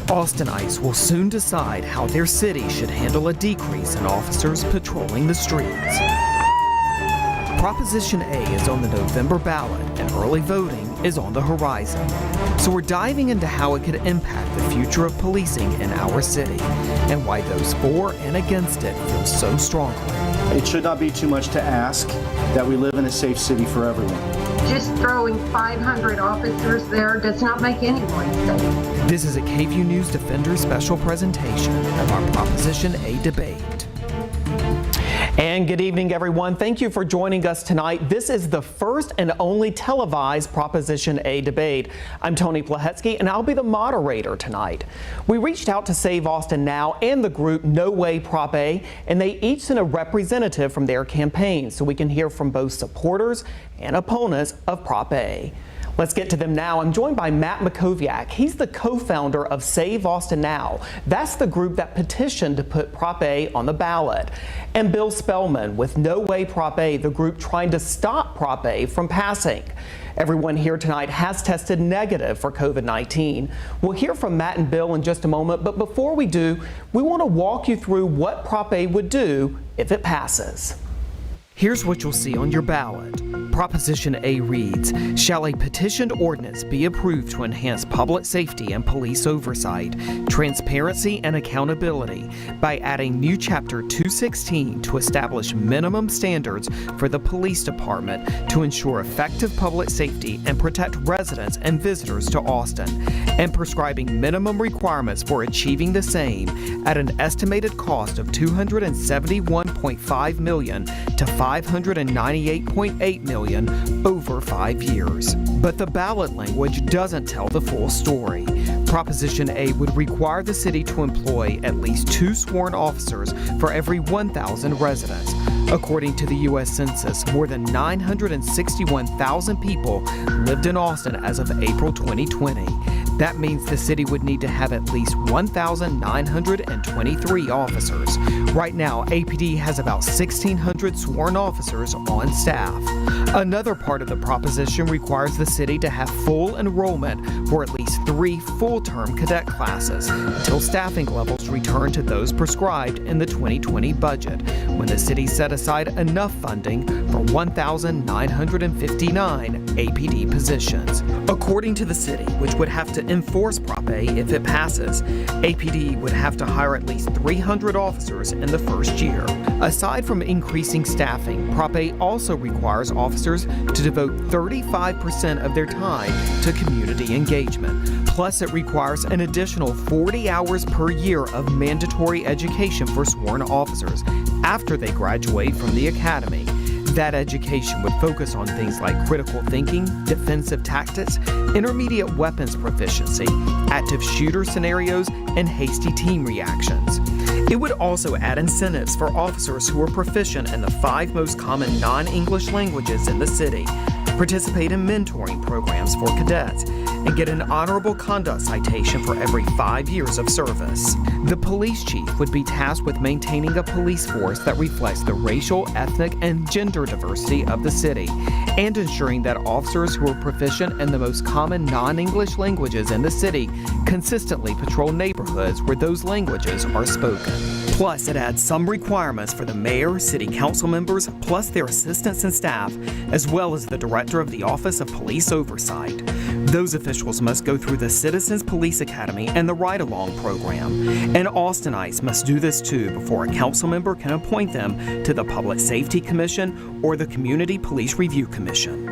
Austinites will soon decide how their city should handle a decrease in officers patrolling the streets. Proposition A is on the November ballot and early voting is on the horizon. So we're diving into how it could impact the future of policing in our city and why those for and against it feel so strongly. It should not be too much to ask that we live in a safe city for everyone. Just throwing 500 officers there does not make anyone safe. This is a KVUE News Defender special presentation of our Proposition A debate. And good evening, everyone. Thank you for joining us tonight. This is the first and only televised Proposition A debate. I'm Tony Plahetsky, and I'll be the moderator tonight. We reached out to Save Austin Now and the group No Way Prop A, and they each sent a representative from their campaigns so we can hear from both supporters and opponents of Prop A. Let's get to them now. I'm joined by Matt Makoviak. He's the co-founder of Save Austin Now. That's the group that petitioned to put Prop A on the ballot. And Bill Spellman with No Way Prop A, the group trying to stop Prop A from passing. Everyone here tonight has tested negative for COVID-19. We'll hear from Matt and Bill in just a moment, but before we do, we want to walk you through what Prop A would do if it passes. Here's what you'll see on your ballot. Proposition A reads, shall a petitioned ordinance be approved to enhance public safety and police oversight, transparency and accountability by adding new Chapter 216 to establish minimum standards for the police department to ensure effective public safety and protect residents and visitors to Austin, and prescribing minimum requirements for achieving the same at an estimated cost of $271.5 million to $598.8 million over 5 years. But the ballot language doesn't tell the full story. Proposition A would require the city to employ at least 2 sworn officers for every 1,000 residents. According to the U.S. Census, more than 961,000 people lived in Austin as of April 2020. That means the city would need to have at least 1,923 officers. Right now, APD has about 1,600 sworn officers on staff. Another part of the proposition requires the city to have full enrollment for at least 3 full-term cadet classes until staffing levels return to those prescribed in the 2020 budget, when the city set aside enough funding for 1,959 APD positions. According to the city, which would have to enforce Prop A if it passes, APD would have to hire at least 300 officers in the first year. Aside from increasing staffing, Prop A also requires officers to devote 35% of their time to community engagement. Plus, it requires an additional 40 hours per year of mandatory education for sworn officers after they graduate from the academy. That education would focus on things like critical thinking, defensive tactics, intermediate weapons proficiency, active shooter scenarios, and hasty team reactions. It would also add incentives for officers who are proficient in the 5 most common non-English languages in the city, participate in mentoring programs for cadets, and get an honorable conduct citation for every 5 years of service. The police chief would be tasked with maintaining a police force that reflects the racial, ethnic, and gender diversity of the city, and ensuring that officers who are proficient in the most common non-English languages in the city consistently patrol neighborhoods where those languages are spoken. Plus, it adds some requirements for the mayor, city council members, plus their assistants and staff, as well as the director of the Office of Police Oversight. Those officials must go through the Citizens Police Academy and the Ride-Along program. And Austinites must do this too before a council member can appoint them to the Public Safety Commission or the Community Police Review Commission.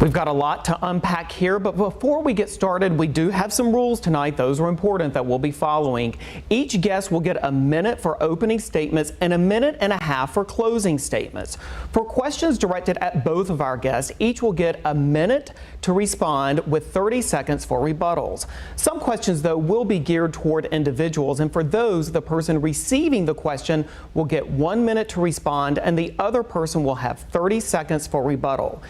We've got a lot to unpack here, but before we get started, we do have some rules tonight. Those are important that we'll be following. Each guest will get a minute for opening statements and a minute and a half for closing statements. For questions directed at both of our guests, each will get a minute to respond with 30 seconds for rebuttals. Some questions, though, will be geared toward individuals, and for those, the person receiving the question will get 1 minute to respond, and the other person will have 30 seconds for rebuttal.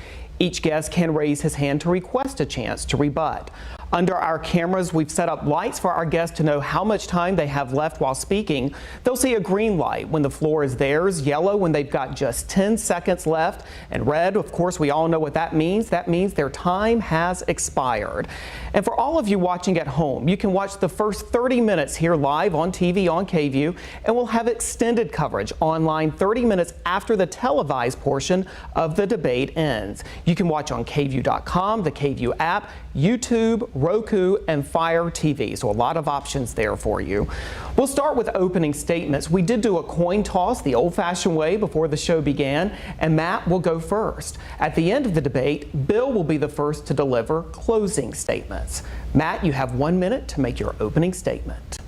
Each guest can raise his hand to request a chance to rebut. Under our cameras, we've set up lights for our guests to know how much time they have left while speaking. They'll see a green light when the floor is theirs, yellow when they've got just 10 seconds left, and red, of course, we all know what that means. That means their time has expired. And for all of you watching at home, you can watch the first 30 minutes here live on TV on KVUE, and we'll have extended coverage online 30 minutes after the televised portion of the debate ends. You can watch on KVUE.com, the KVUE app, YouTube, Roku, and Fire TV. So a lot of options there for you. We'll start with opening statements. We did do a coin toss the old-fashioned way before the show began, and Matt will go first. At the end of the debate, Bill will be the first to deliver closing statements. Matt, you have 1 minute to make your opening statement.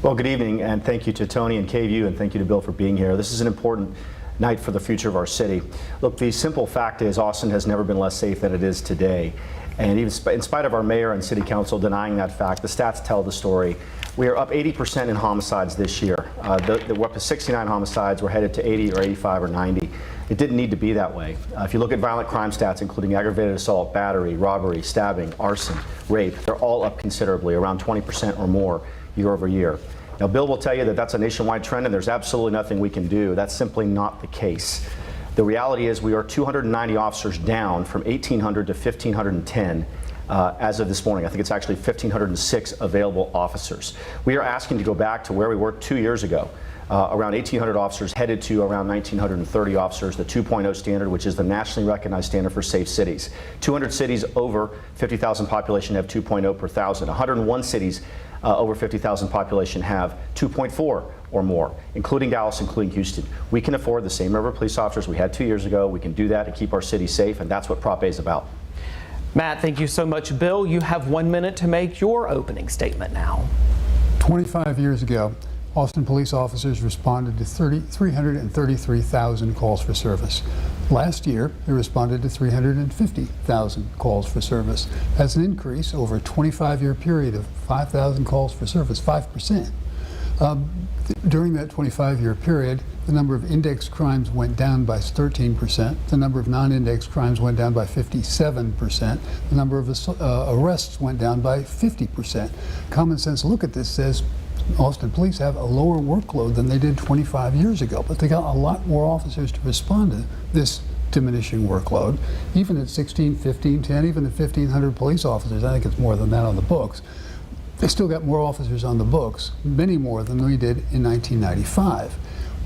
Well, good evening, and thank you to Tony and KVUE, and thank you to Bill for being here. This is an important night for the future of our city. Look, the simple fact is Austin has never been less safe than it is today. And even in spite of our mayor and city council denying that fact, the stats tell the story. We are up 80% in homicides this year. We're up to 69 homicides. We're headed to 80 or 85 or 90. It didn't need to be that way. If you look at violent crime stats, including aggravated assault, battery, robbery, stabbing, arson, rape, they're all up considerably, around 20% or more year over year. Now, Bill will tell you that that's a nationwide trend and there's absolutely nothing we can do. That's simply not the case. The reality is we are 290 officers down from 1,800 to 1,510 as of this morning. I think it's actually 1,506 available officers. We are asking to go back to where we were 2 years ago, around 1,800 officers headed to around 1,930 officers, the 2.0 standard, which is the nationally recognized standard for safe cities. 200 cities over 50,000 population have 2.0 per 1,000. 101 cities over 50,000 population have 2.4 or more, including Dallas, including Houston. We can afford the same number of police officers we had 2 years ago. We can do that to keep our city safe, and that's what Prop A is about. Matt, thank you so much. Bill, you have 1 minute to make your opening statement now. 25 years ago, Austin police officers responded to 333,000 calls for service. Last year, they responded to 350,000 calls for service. That's an increase over a 25-year period of 5,000 calls for service, 5%. During that 25-year period, the number of index crimes went down by 13%. The number of non-index crimes went down by 57%. The number of arrests went down by 50%. Common sense look at this says Austin police have a lower workload than they did 25 years ago, but they got a lot more officers to respond to this diminishing workload. Even at 16, 15, 10, even at 1,500 police officers, I think it's more than that on the books, they still got more officers on the books, many more than we did in 1995.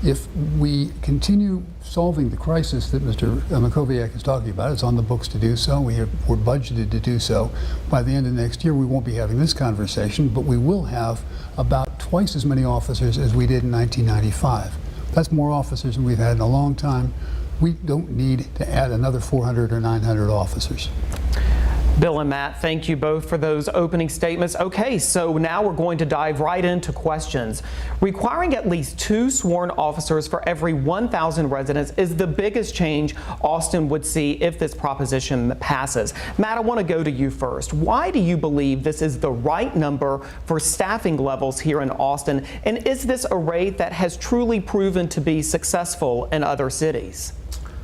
If we continue solving the crisis that Mr. Makoviak is talking about, it's on the books to do so. We're budgeted to do so. By the end of next year, we won't be having this conversation, but we will have about twice as many officers as we did in 1995. That's more officers than we've had in a long time. We don't need to add another 400 or 900 officers. Bill and Matt, thank you both for those opening statements. Okay, so now we're going to dive right into questions. Requiring at least 2 sworn officers for every 1,000 residents is the biggest change Austin would see if this proposition passes. Matt, I want to go to you first. Why do you believe this is the right number for staffing levels here in Austin? And is this a rate that has truly proven to be successful in other cities?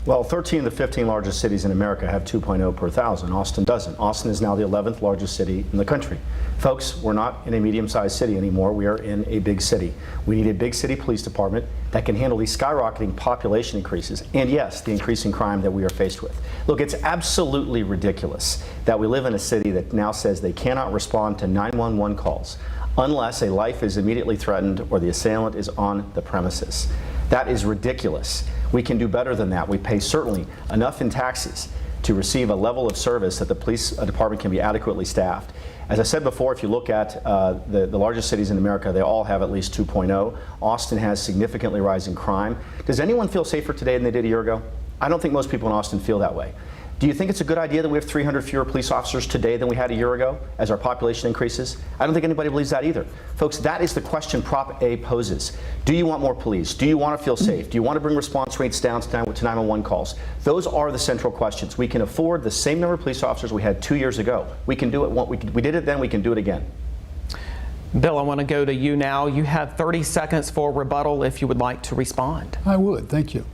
Well, 13 of the 15 largest cities in America have 2.0 per 1,000. Austin doesn't. Austin is now the 11th largest city in the country. Folks, we're not in a medium-sized city anymore. We are in a big city. We need a big city police department that can handle these skyrocketing population increases and, yes, the increasing crime that we are faced with. Look, it's absolutely ridiculous that we live in a city that now says they cannot respond to 911 calls unless a life is immediately threatened or the assailant is on the premises. That is ridiculous. We can do better than that. We pay certainly enough in taxes to receive a level of service that the police department can be adequately staffed. As I said before, if you look at the largest cities in America, they all have at least 2.0. Austin has significantly rising crime. Does anyone feel safer today than they did a year ago? I don't think most people in Austin feel that way. Do you think it's a good idea that we have 300 fewer police officers today than we had a year ago as our population increases? I don't think anybody believes that either. Folks, that is the question Prop A poses. Do you want more police? Do you want to feel safe? Do you want to bring response rates down to 911 calls? Those are the central questions. We can afford the same number of police officers we had 2 years ago. We can do it. We did it then, we can do it again. Bill, I want to go to you now. You have 30 seconds for rebuttal if you would like to respond. I would, thank you.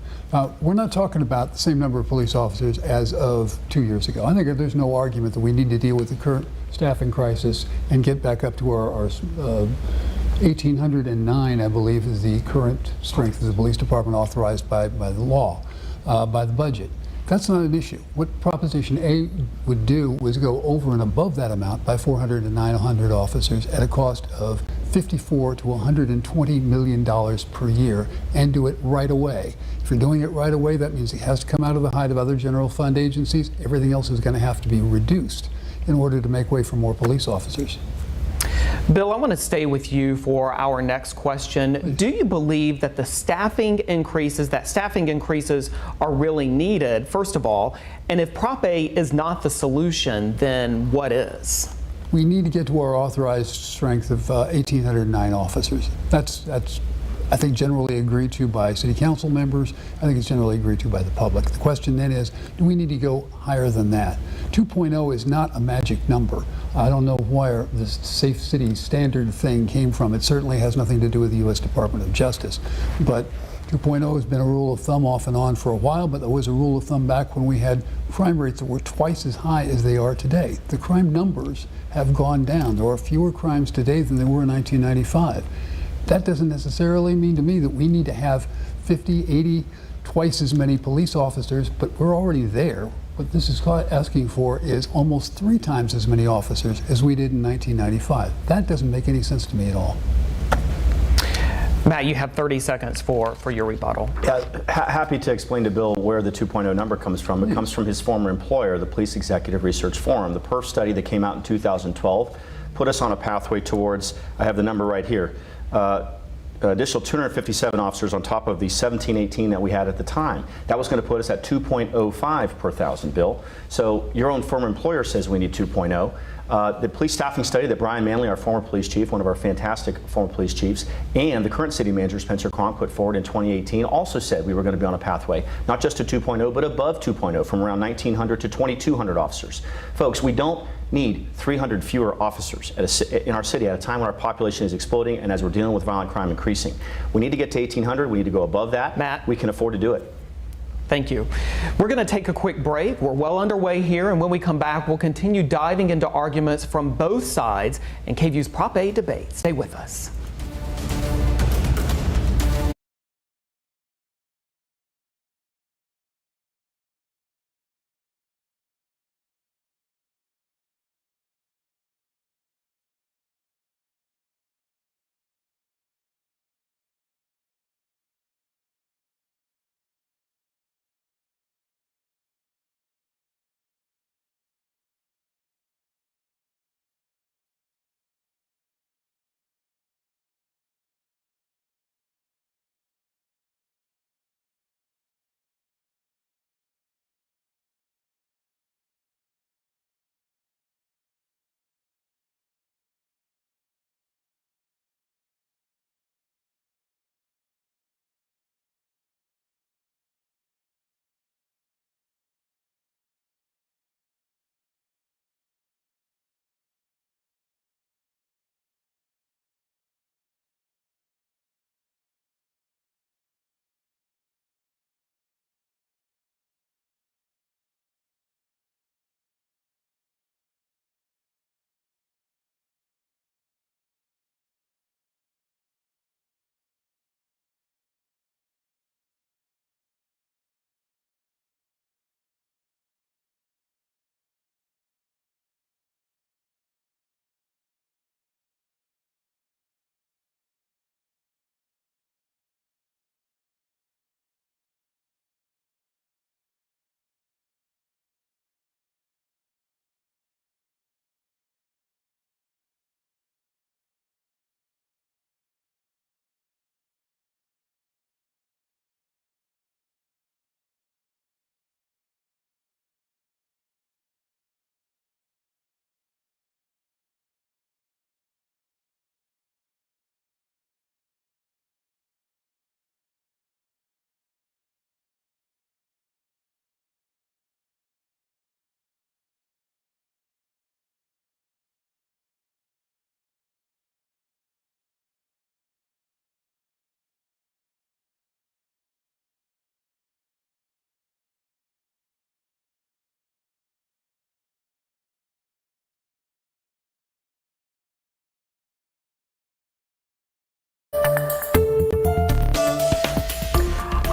We're not talking about the same number of police officers as of 2 years ago. I think there's no argument that we need to deal with the current staffing crisis and get back up to our 1,809, I believe, is the current strength of the police department authorized by the law, by the budget. That's not an issue. What Proposition A would do was go over and above that amount by 409 officers at a cost of $54 to $120 million per year, and do it right away. If you're doing it right away, that means it has to come out of the height of other general fund agencies. Everything else is going to have to be reduced in order to make way for more police officers. Bill, I want to stay with you for our next question. Do you believe that staffing increases are really needed, first of all? And if Prop A is not the solution, then what is? We need to get to our authorized strength of 1,809 officers. That's I think generally agreed to by city council members. I think it's generally agreed to by the public. The question then is, do we need to go higher than that? 2.0 is not a magic number. I don't know where this safe city standard thing came from. It certainly has nothing to do with the U.S. Department of Justice. But 2.0 has been a rule of thumb off and on for a while, but there was a rule of thumb back when we had crime rates that were twice as high as they are today. The crime numbers have gone down. There are fewer crimes today than there were in 1995. That doesn't necessarily mean to me that we need to have 50, 80, twice as many police officers, but we're already there. What this is asking for is almost 3 times as many officers as we did in 1995. That doesn't make any sense to me at all. Matt, you have 30 seconds for your rebuttal. Yeah, happy to explain to Bill where the 2.0 number comes from. It comes from his former employer, the Police Executive Research Forum. The PERF study that came out in 2012 put us on a pathway towards, I have the number right here, additional 257 officers on top of the 1718 that we had at the time. That was going to put us at 2.05 per thousand, Bill. So your own former employer says we need 2.0. The police staffing study that Brian Manley, our former police chief, one of our fantastic former police chiefs, and the current city manager, Spencer Cronk, put forward in 2018 also said we were going to be on a pathway, not just to 2.0, but above 2.0, from around 1,900 to 2,200 officers. Folks, we don't need 300 fewer officers in our city at a time when our population is exploding and as we're dealing with violent crime increasing. We need to get to 1,800. We need to go above that. Matt, we can afford to do it. Thank you. We're going to take a quick break. We're well underway here, and when we come back, we'll continue diving into arguments from both sides in KVUE's Prop A debate. Stay with us.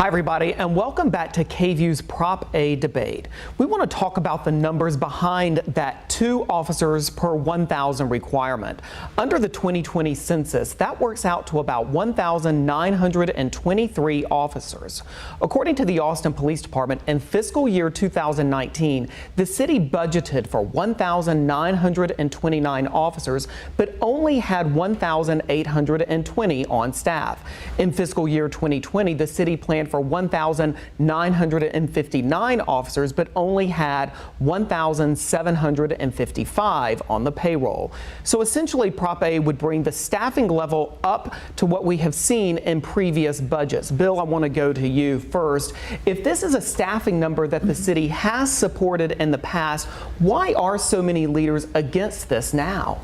Hi, everybody, and welcome back to KVUE's Prop A debate. We want to talk about the numbers behind that 2 officers per 1,000 requirement. Under the 2020 census, that works out to about 1,923 officers. According to the Austin Police Department, in fiscal year 2019, the city budgeted for 1,929 officers, but only had 1,820 on staff. In fiscal year 2020, the city planned for 1,959 officers, but only had 1,755 on the payroll. So essentially, Prop A would bring the staffing level up to what we have seen in previous budgets. Bill, I want to go to you first. If this is a staffing number that the city has supported in the past, why are so many leaders against this now?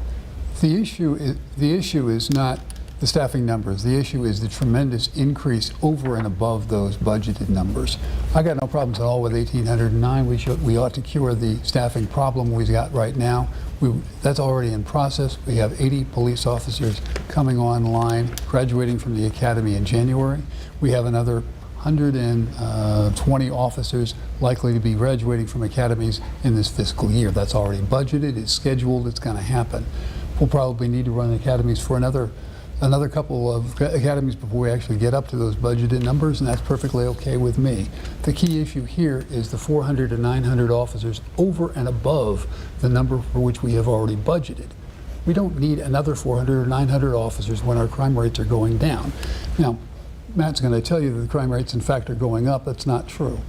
The issue is not the staffing numbers. The issue is the tremendous increase over and above those budgeted numbers. I got no problems at all with 1,809. We ought to cure the staffing problem we've got right now. That's already in process. We have 80 police officers coming online, graduating from the academy in January. We have another 120 officers likely to be graduating from academies in this fiscal year. That's already budgeted, it's scheduled, it's going to happen. We'll probably need to run academies for another couple of academies before we actually get up to those budgeted numbers, and that's perfectly okay with me. The key issue here is the 400 to 900 officers over and above the number for which we have already budgeted. We don't need another 400 or 900 officers when our crime rates are going down. Now, Matt's going to tell you that the crime rates, in fact, are going up. That's not true.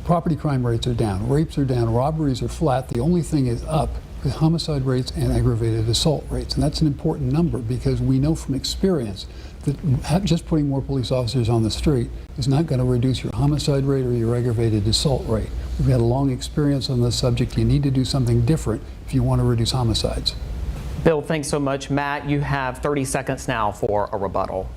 Property crime rates are down, rapes are down, robberies are flat. The only thing is up is homicide rates and aggravated assault rates. And that's an important number because we know from experience that just putting more police officers on the street is not going to reduce your homicide rate or your aggravated assault rate. We've had a long experience on this subject. You need to do something different if you want to reduce homicides. Bill, thanks so much. Matt, you have 30 seconds now for a rebuttal.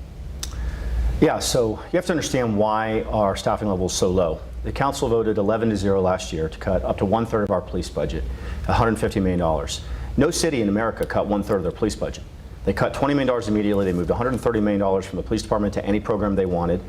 Yeah, so you have to understand why our staffing level is so low. The council voted 11-0 last year to cut up to 1/3 of our police budget, $150 million. No city in America cut 1/3 of their police budget. They cut $20 million immediately. They moved $130 million from the police department to any program they wanted.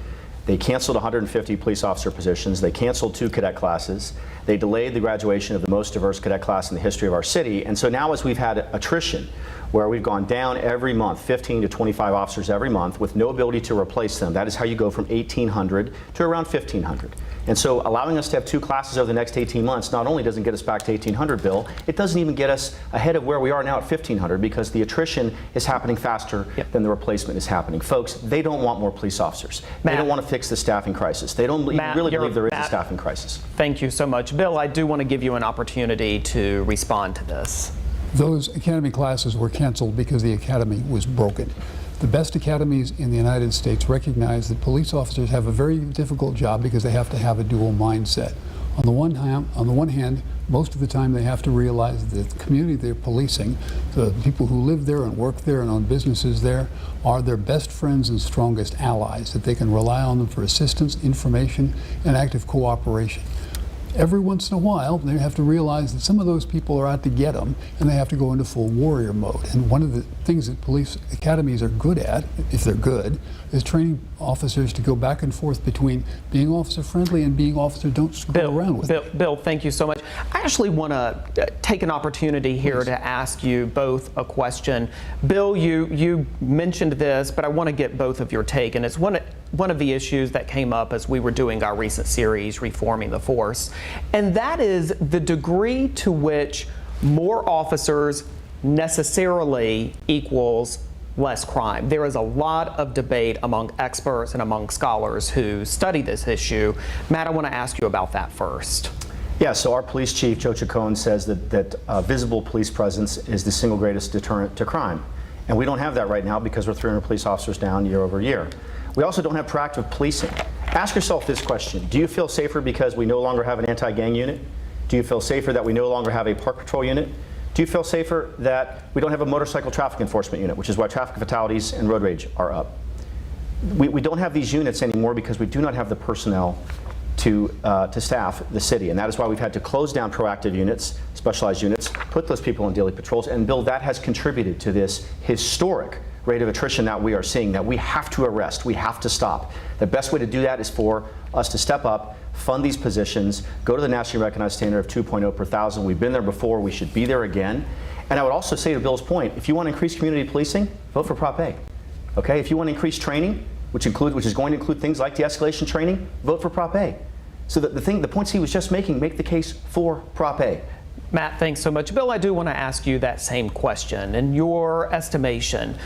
They canceled 150 police officer positions. They canceled 2 cadet classes. They delayed the graduation of the most diverse cadet class in the history of our city. And so now as we've had attrition, where we've gone down every month, 15 to 25 officers every month with no ability to replace them. That is how you go from 1,800 to around 1,500. And so allowing us to have 2 classes over the next 18 months not only doesn't get us back to 1,800, Bill, it doesn't even get us ahead of where we are now at 1,500 because the attrition is happening faster than the replacement is happening. Folks, they don't want more police officers. Matt, they don't want to fix the staffing crisis. They don't Matt, really believe there is a staffing crisis. Thank you so much. Bill, I do want to give you an opportunity to respond to this. Those academy classes were canceled because the academy was broken. The best academies in the United States recognize that police officers have a very difficult job because they have to have a dual mindset. On the one hand, most of the time they have to realize that the community they're policing, the people who live there and work there and own businesses there, are their best friends and strongest allies, that they can rely on them for assistance, information, and active cooperation. Every once in a while, they have to realize that some of those people are out to get them, and they have to go into full warrior mode. And one of the things that police academies are good at, if they're good, is training officers to go back and forth between being officer friendly and being officer don't screw around with it. Bill, thank you so much. I actually want to take an opportunity here to ask you both a question. Bill, you mentioned this, but I want to get both of your take, and it's one of the issues that came up as we were doing our recent series, Reforming the Force, and that is the degree to which more officers necessarily equals less crime. There is a lot of debate among experts and among scholars who study this issue. Matt, I want to ask you about that first. Yeah, so our police chief, Joe Chacon, says that visible police presence is the single greatest deterrent to crime. And we don't have that right now because we're 300 police officers down year over year. We also don't have proactive policing. Ask yourself this question. Do you feel safer because we no longer have an anti-gang unit? Do you feel safer that we no longer have a park patrol unit? Do you feel safer that we don't have a motorcycle traffic enforcement unit, which is why traffic fatalities and road rage are up? We don't have these units anymore because we do not have the personnel to staff the city, and that is why we've had to close down proactive units, specialized units, put those people on daily patrols, and Bill, that has contributed to this historic rate of attrition that we are seeing that we have to arrest, we have to stop. The best way to do that is for us to step up, fund these positions, go to the nationally recognized standard of 2.0 per thousand. We've been there before, we should be there again. And I would also say to Bill's point, if you want to increase community policing, vote for Prop A. Okay, if you want to increase training, which is going to include things like de-escalation training, vote for Prop A. So the points he was just making, make the case for Prop A. Matt, thanks so much. Bill, I do want to ask you that same question. In your estimation,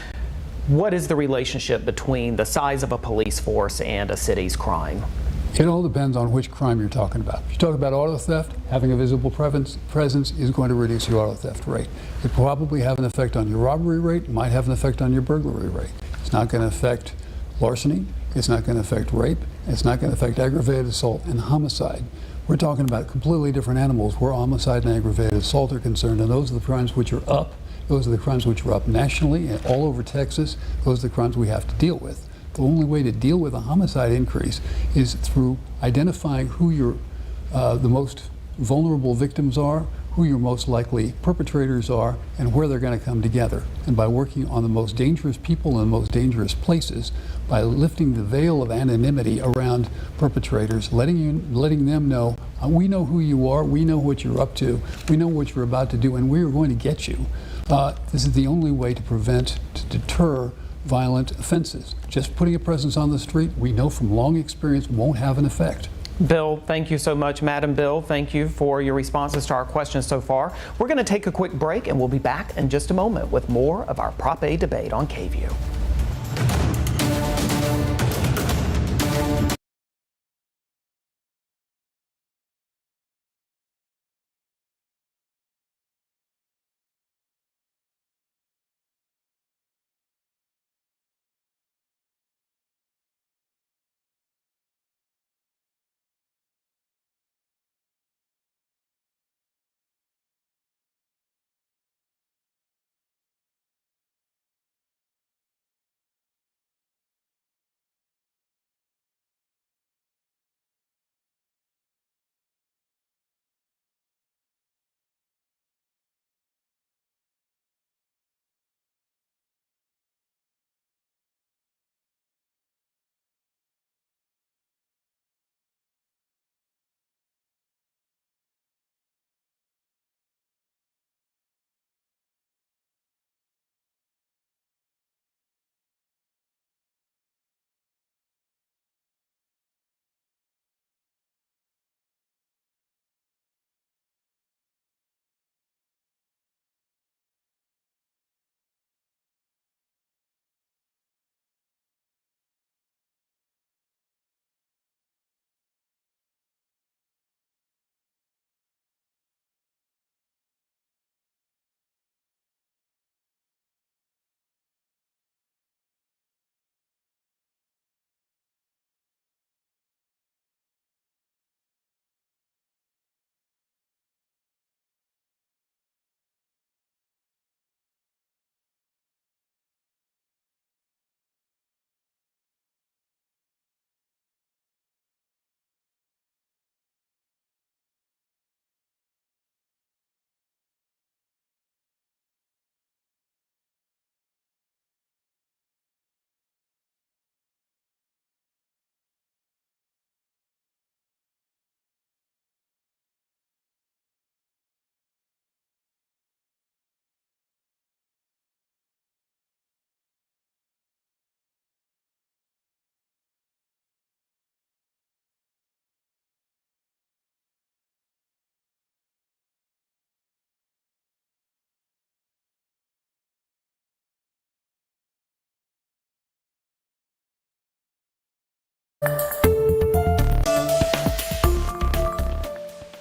what is the relationship between the size of a police force and a city's crime? It all depends on which crime you're talking about. If you talk about auto theft, having a visible presence is going to reduce your auto theft rate. It will probably have an effect on your robbery rate, might have an effect on your burglary rate. It's not going to affect larceny, it's not going to affect rape, it's not going to affect aggravated assault and homicide. We're talking about completely different animals where homicide and aggravated assault are concerned, and those are the crimes which are up. Those are the crimes which are up nationally and all over Texas. Those are the crimes we have to deal with. The only way to deal with a homicide increase is through identifying who your the most vulnerable victims are, who your most likely perpetrators are, and where they're going to come together. And by working on the most dangerous people in the most dangerous places, by lifting the veil of anonymity around perpetrators, letting them know, we know who you are, we know what you're up to, we know what you're about to do, and we are going to get you. This is the only way to deter violent offenses. Just putting a presence on the street, we know from long experience, won't have an effect. Bill, thank you so much. Matt and Bill, thank you for your responses to our questions so far. We're going to take a quick break and we'll be back in just a moment with more of our Prop A debate on KVUE.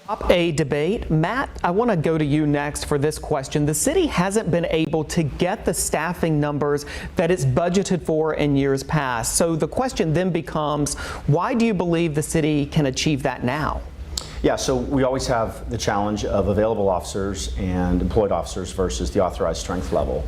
Prop A debate. Matt, I want to go to you next for this question. The city hasn't been able to get the staffing numbers that it's budgeted for in years past. So the question then becomes, why do you believe the city can achieve that now? Yeah, so we always have the challenge of available officers and employed officers versus the authorized strength level.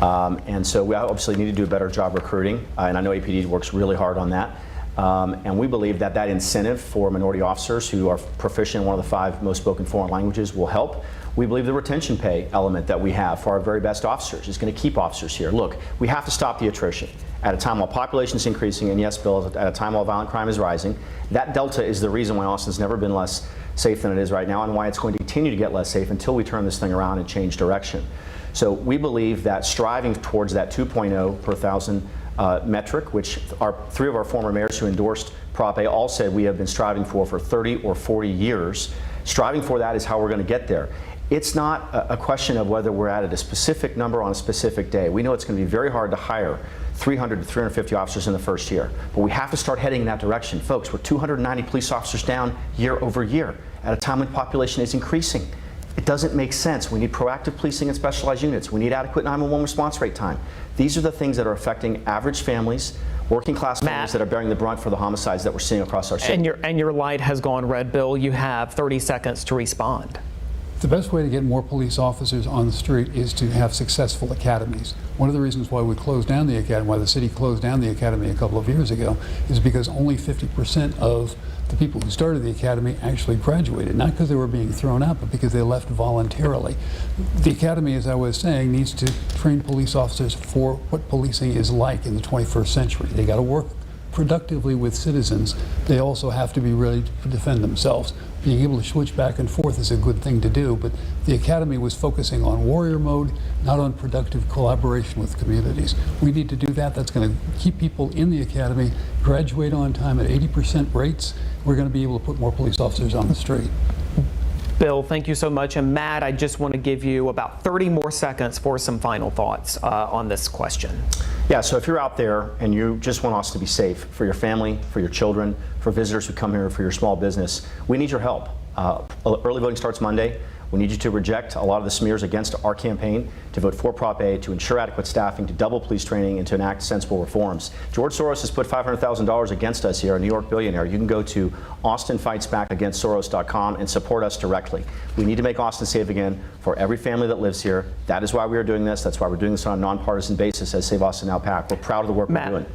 And so we obviously need to do a better job recruiting, and I know APD works really hard on that. And we believe that that incentive for minority officers who are proficient in one of the 5 most spoken foreign languages will help. We believe the retention pay element that we have for our very best officers is going to keep officers here. Look, we have to stop the attrition. At a time while population is increasing, and yes, Bill, at a time while violent crime is rising, that delta is the reason why Austin's never been less safe than it is right now, and why it's going to continue to get less safe until we turn this thing around and change direction. So we believe that striving towards that 2.0 per thousand metric, which 3 of our former mayors who endorsed Prop A all said we have been striving for 30 or 40 years. Striving for that is how we're going to get there. It's not a question of whether we're at a specific number on a specific day. We know it's going to be very hard to hire 300 to 350 officers in the first year, but we have to start heading in that direction. Folks, we're 290 police officers down year over year at a time when population is increasing. It doesn't make sense. We need proactive policing and specialized units. We need adequate 911 response rate time. These are the things that are affecting average families, working class families that are bearing the brunt for the homicides that we're seeing across our city. And your light has gone red, Bill. You have 30 seconds to respond. The best way to get more police officers on the street is to have successful academies. One of the reasons why we closed down the academy, why the city closed down the academy a couple of years ago, is because only 50% of the people who started the academy actually graduated, not because they were being thrown out, but because they left voluntarily. The academy, as I was saying, needs to train police officers for what policing is like in the 21st century. They got to work productively with citizens. They also have to be ready to defend themselves. Being able to switch back and forth is a good thing to do, but the academy was focusing on warrior mode, not on productive collaboration with communities. We need to do that. That's going to keep people in the academy, graduate on time at 80% rates. We're going to be able to put more police officers on the street. Bill, thank you so much. And Matt, I just want to give you about 30 more seconds for some final thoughts on this question. Yeah, so if you're out there and you just want us to be safe for your family, for your children, for visitors who come here, for your small business, we need your help. Early voting starts Monday. We need you to reject a lot of the smears against our campaign, to vote for Prop A, to ensure adequate staffing, to double police training, and to enact sensible reforms. George Soros has put $500,000 against us here, a New York billionaire. You can go to austinfightsbackagainstsoros.com and support us directly. We need to make Austin safe again for every family that lives here. That is why we are doing this. That's why we're doing this on a nonpartisan basis as Save Austin Now PAC. We're proud of the work we're doing.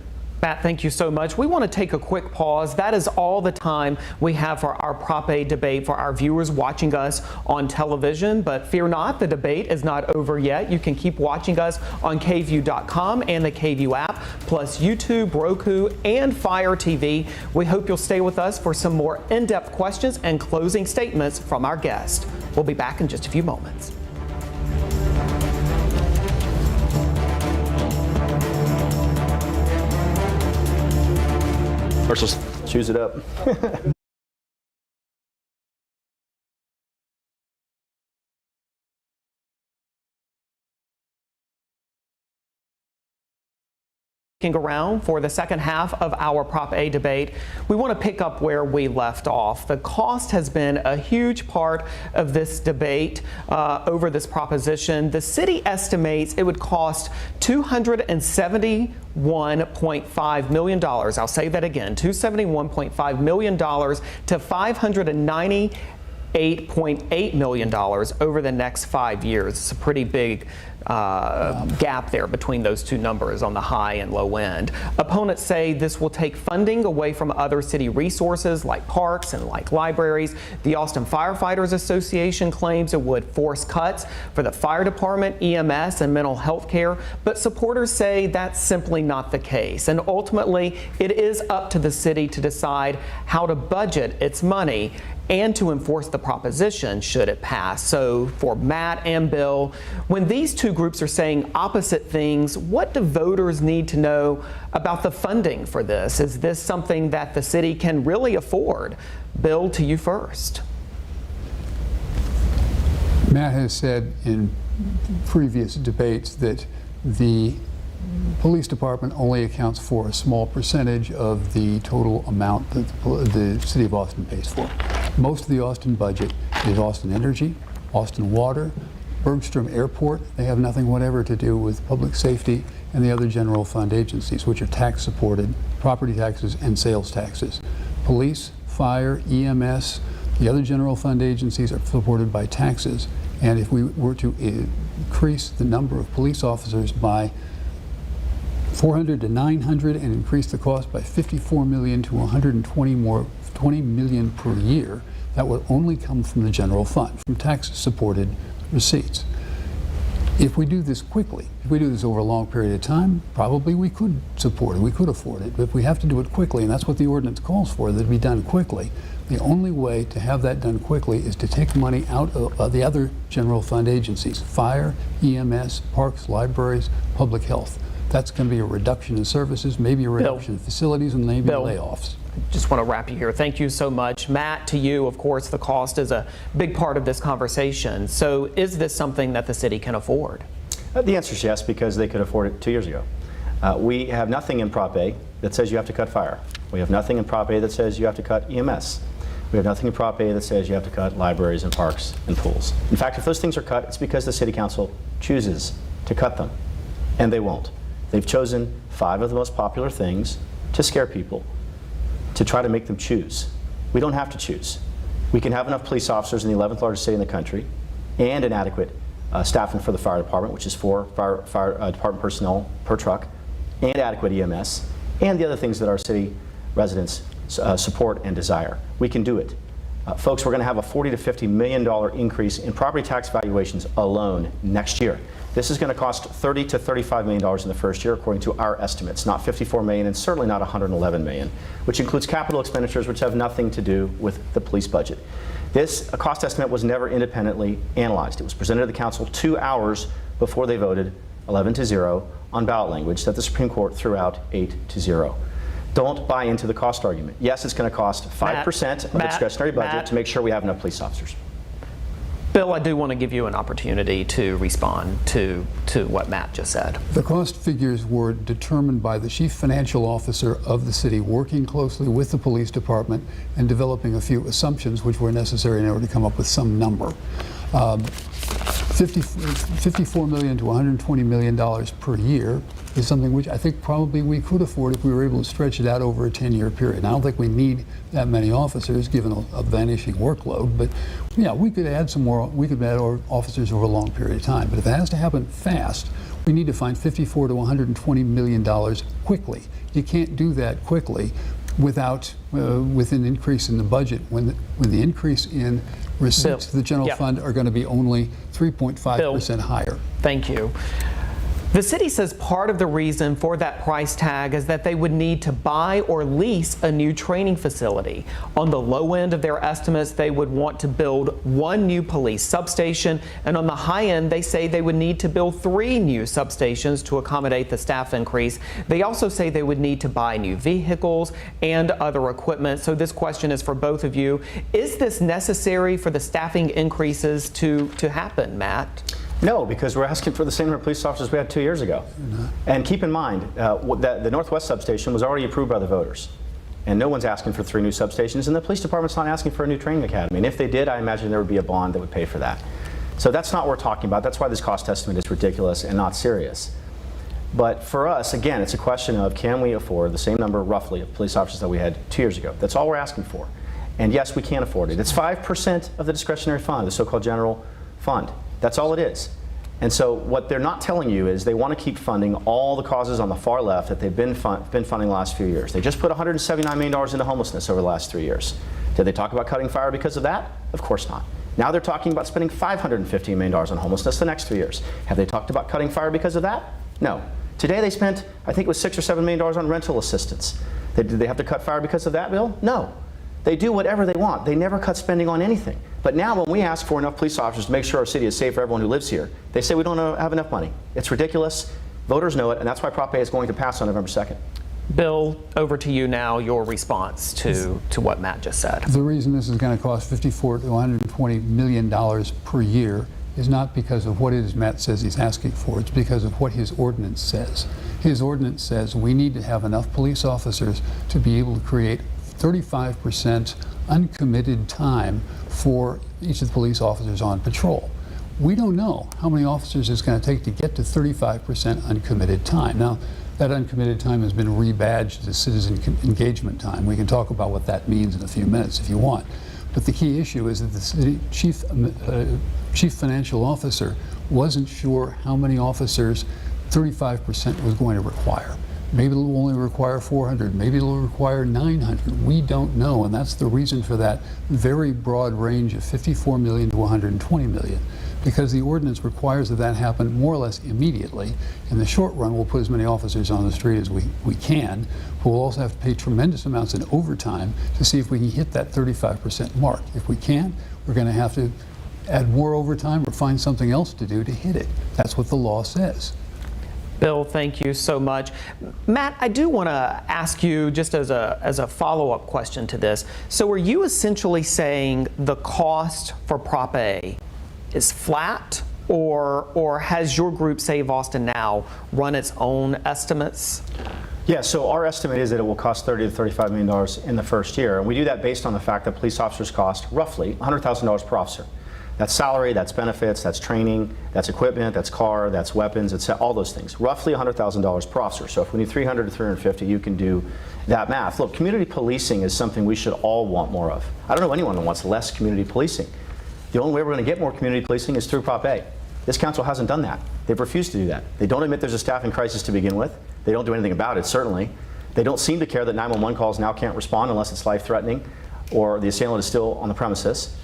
Matt, thank you so much. We want to take a quick pause. That is all the time we have for our Prop A debate for our viewers watching us on television. But fear not, the debate is not over yet. You can keep watching us on KVUE.com and the KVUE app, plus YouTube, Roku, and Fire TV. We hope you'll stay with us for some more in-depth questions and closing statements from our guest. We'll be back in just a few moments. First, let's choose it up. Around for the second half of our Prop A debate, we want to pick up where we left off. The cost has been a huge part of this debate over this proposition. The city estimates it would cost $271.5 million. I'll say that again, $271.5 million to $598.8 million over the next 5 years. It's a pretty big gap there between those two numbers on the high and low end. Opponents say this will take funding away from other city resources like parks and like libraries. The Austin Firefighters Association claims it would force cuts for the fire department, EMS, and mental health care, but supporters say that's simply not the case. And ultimately, it is up to the city to decide how to budget its money and to enforce the proposition should it pass. So for Matt and Bill, when these two groups are saying opposite things, what do voters need to know about the funding for this? Is this something that the city can really afford? Bill, to you first. Matt has said in previous debates that the police department only accounts for a small percentage of the total amount that the city of Austin pays for. Most of the Austin budget is Austin Energy, Austin Water, Bergstrom Airport. They have nothing whatever to do with public safety and the other general fund agencies, which are tax supported, property taxes and sales taxes. Police, fire, EMS, the other general fund agencies are supported by taxes. And if we were to increase the number of police officers by 400 to 900 and increase the cost by 54 million to 20 million per year. That would only come from the general fund, from tax-supported receipts. If we do this quickly, if we do this over a long period of time, probably we could support it, we could afford it, but if we have to do it quickly, and that's what the ordinance calls for, that it be done quickly, the only way to have that done quickly is to take money out of the other general fund agencies, fire, EMS, parks, libraries, public health. That's going to be a reduction in services, maybe a reduction in facilities, and maybe layoffs. Just want to wrap you here. Thank you so much. Matt, to you, of course, the cost is a big part of this conversation. So is this something that the city can afford? The answer is yes, because they could afford it 2 years ago. We have nothing in Prop A that says you have to cut fire. We have nothing in Prop A that says you have to cut EMS. We have nothing in Prop A that says you have to cut libraries and parks and pools. In fact, if those things are cut, it's because the City Council chooses to cut them, and they won't. They've chosen 5 of the most popular things to scare people, to try to make them choose. We don't have to choose. We can have enough police officers in the 11th largest city in the country and an adequate staffing for the fire department, which is 4 fire department personnel per truck, and adequate EMS, and the other things that our city residents support and desire. We can do it. Folks, we're going to have a $40 to $50 million increase in property tax valuations alone next year. This is going to cost $30 to $35 million in the first year, according to our estimates, not $54 million and certainly not $111 million, which includes capital expenditures which have nothing to do with the police budget. This cost estimate was never independently analyzed. It was presented to the council 2 hours before they voted 11-0 on ballot language that the Supreme Court threw out 8-0. Don't buy into the cost argument. Yes, it's going to cost 5% of the discretionary budget to make sure we have enough police officers. Bill, I do want to give you an opportunity to respond to what Matt just said. The cost figures were determined by the chief financial officer of the city, working closely with the police department and developing a few assumptions which were necessary in order to come up with some number. $54 million to $120 million per year is something which I think probably we could afford if we were able to stretch it out over a 10-year period. And I don't think we need that many officers given a vanishing workload, but yeah, we could add some more, we could add officers over a long period of time. But if it has to happen fast, we need to find $54 to $120 million quickly. You can't do that quickly without with an increase in the budget when the increase in receipts to the general fund are going to be only 3.5% higher. Thank you. The city says part of the reason for that price tag is that they would need to buy or lease a new training facility. On the low end of their estimates, they would want to build 1 new police substation, and on the high end, they say they would need to build 3 new substations to accommodate the staff increase. They also say they would need to buy new vehicles and other equipment. So this question is for both of you. Is this necessary for the staffing increases to happen, Matt? No, because we're asking for the same number of police officers we had 2 years ago. And keep in mind, that the Northwest substation was already approved by the voters. And no one's asking for 3 new substations, and the police department's not asking for a new training academy. And if they did, I imagine there would be a bond that would pay for that. So that's not what we're talking about. That's why this cost estimate is ridiculous and not serious. But for us, again, it's a question of can we afford the same number, roughly, of police officers that we had 2 years ago. That's all we're asking for. And yes, we can afford it. It's 5% of the discretionary fund, the so-called general fund. That's all it is. And so what they're not telling you is they want to keep funding all the causes on the far left that they've been funding the last few years. They just put $179 million into homelessness over the last 3 years. Did they talk about cutting fire because of that? Of course not. Now they're talking about spending $515 million on homelessness the next 3 years. Have they talked about cutting fire because of that? No. Today they spent, I think it was $6 or $7 million on rental assistance. Did they have to cut fire because of that, Bill? No. They do whatever they want. They never cut spending on anything. But now when we ask for enough police officers to make sure our city is safe for everyone who lives here, they say we don't have enough money. It's ridiculous. Voters know it, and that's why Prop A is going to pass on November 2nd. Bill, over to you now, your response to what Matt just said. The reason this is going to cost $54 to $120 million per year is not because of what it is Matt says he's asking for. It's because of what his ordinance says. His ordinance says we need to have enough police officers to be able to create 35% uncommitted time for each of the police officers on patrol. We don't know how many officers it's going to take to get to 35% uncommitted time. Now, that uncommitted time has been rebadged as citizen engagement time. We can talk about what that means in a few minutes if you want. But the key issue is that the city chief financial officer wasn't sure how many officers 35% was going to require. Maybe it'll only require 400, maybe it'll require 900. We don't know, and that's the reason for that very broad range of 54 million to 120 million, because the ordinance requires that happen more or less immediately. In the short run, we'll put as many officers on the street as we can, but we'll also have to pay tremendous amounts in overtime to see if we can hit that 35% mark. If we can't, we're going to have to add more overtime or find something else to do to hit it. That's what the law says. Bill, thank you so much. Matt, I do want to ask you just as a follow-up question to this. So are you essentially saying the cost for Prop A is flat, or has your group, Save Austin Now, run its own estimates? Yeah, so our estimate is that it will cost $30 to $35 million in the first year, and we do that based on the fact that police officers cost roughly $100,000 per officer. That's salary, that's benefits, that's training, that's equipment, that's car, that's weapons, it's all those things. Roughly $100,000 per officer. So if we need 300 to 350, you can do that math. Look, community policing is something we should all want more of. I don't know anyone that wants less community policing. The only way we're going to get more community policing is through Prop A. This council hasn't done that. They've refused to do that. They don't admit there's a staffing crisis to begin with. They don't do anything about it, certainly. They don't seem to care that 911 calls now can't respond unless it's life-threatening or the assailant is still on the premises.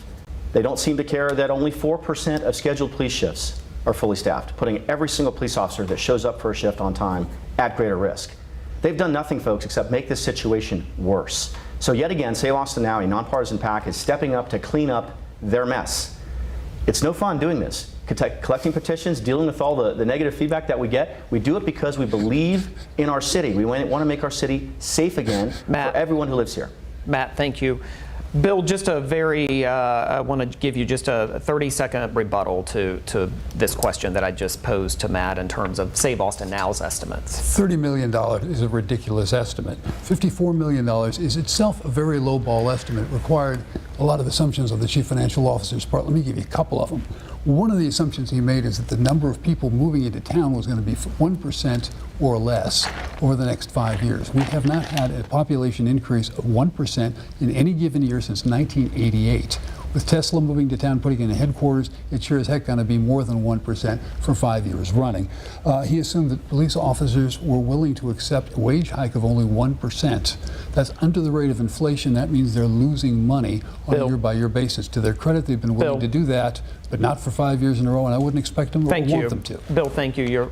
They don't seem to care that only 4% of scheduled police shifts are fully staffed, putting every single police officer that shows up for a shift on time at greater risk. They've done nothing, folks, except make this situation worse. So yet again, Save Austin Now, a nonpartisan PAC, is stepping up to clean up their mess. It's no fun doing this. Collecting petitions, dealing with all the negative feedback that we get. We do it because we believe in our city. We want to make our city safe again for everyone who lives here. Matt, thank you. Bill, just a very, I want to give you just a 30-second rebuttal to this question that I just posed to Matt in terms of Save Austin Now's estimates. $30 million is a ridiculous estimate. $54 million is itself a very low-ball estimate. It required a lot of assumptions on the chief financial officer's part. Let me give you a couple of them. One of the assumptions he made is that the number of people moving into town was going to be 1% or less over the next 5 years. We have not had a population increase of 1% in any given year since 1988. With Tesla moving to town, putting in a headquarters, it's sure as heck going to be more than 1% for 5 years running. He assumed that police officers were willing to accept a wage hike of only 1%. That's under the rate of inflation. That means they're losing money on a year-by-year basis. To their credit, they've been willing to do that, but not for 5 years in a row, and I wouldn't expect them or want them to. Bill, thank you.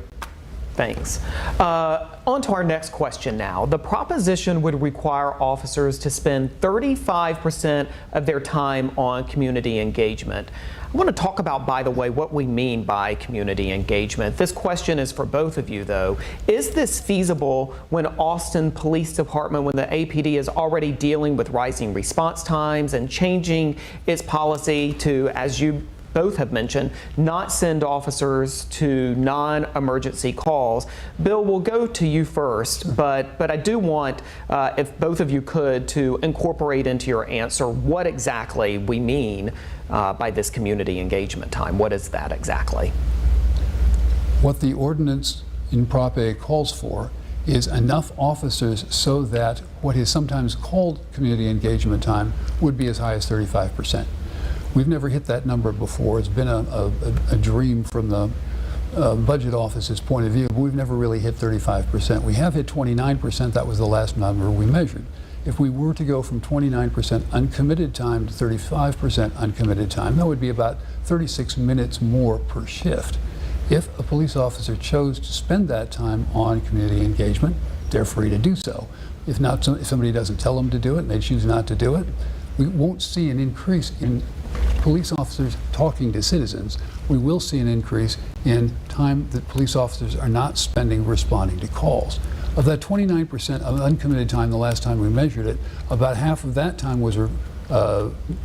Thanks. On to our next question now. The proposition would require officers to spend 35% of their time on community engagement. I want to talk about, by the way, what we mean by community engagement. This question is for both of you, though. Is this feasible when Austin Police Department, when the APD is already dealing with rising response times and changing its policy to, as you both have mentioned, not send officers to non-emergency calls? Bill, we'll go to you first, but I do want, if both of you could, to incorporate into your answer what exactly we mean by this community engagement time. What is that exactly? What the ordinance in Prop A calls for is enough officers so that what is sometimes called community engagement time would be as high as 35%. We've never hit that number before. It's been a dream from the budget office's point of view, but we've never really hit 35%. We have hit 29%. That was the last number we measured. If we were to go from 29% uncommitted time to 35% uncommitted time, that would be about 36 minutes more per shift. If a police officer chose to spend that time on community engagement, they're free to do so. If not, if somebody doesn't tell them to do it and they choose not to do it, we won't see an increase in police officers talking to citizens. We will see an increase in time that police officers are not spending responding to calls. Of that 29% of uncommitted time, the last time we measured it, about half of that time was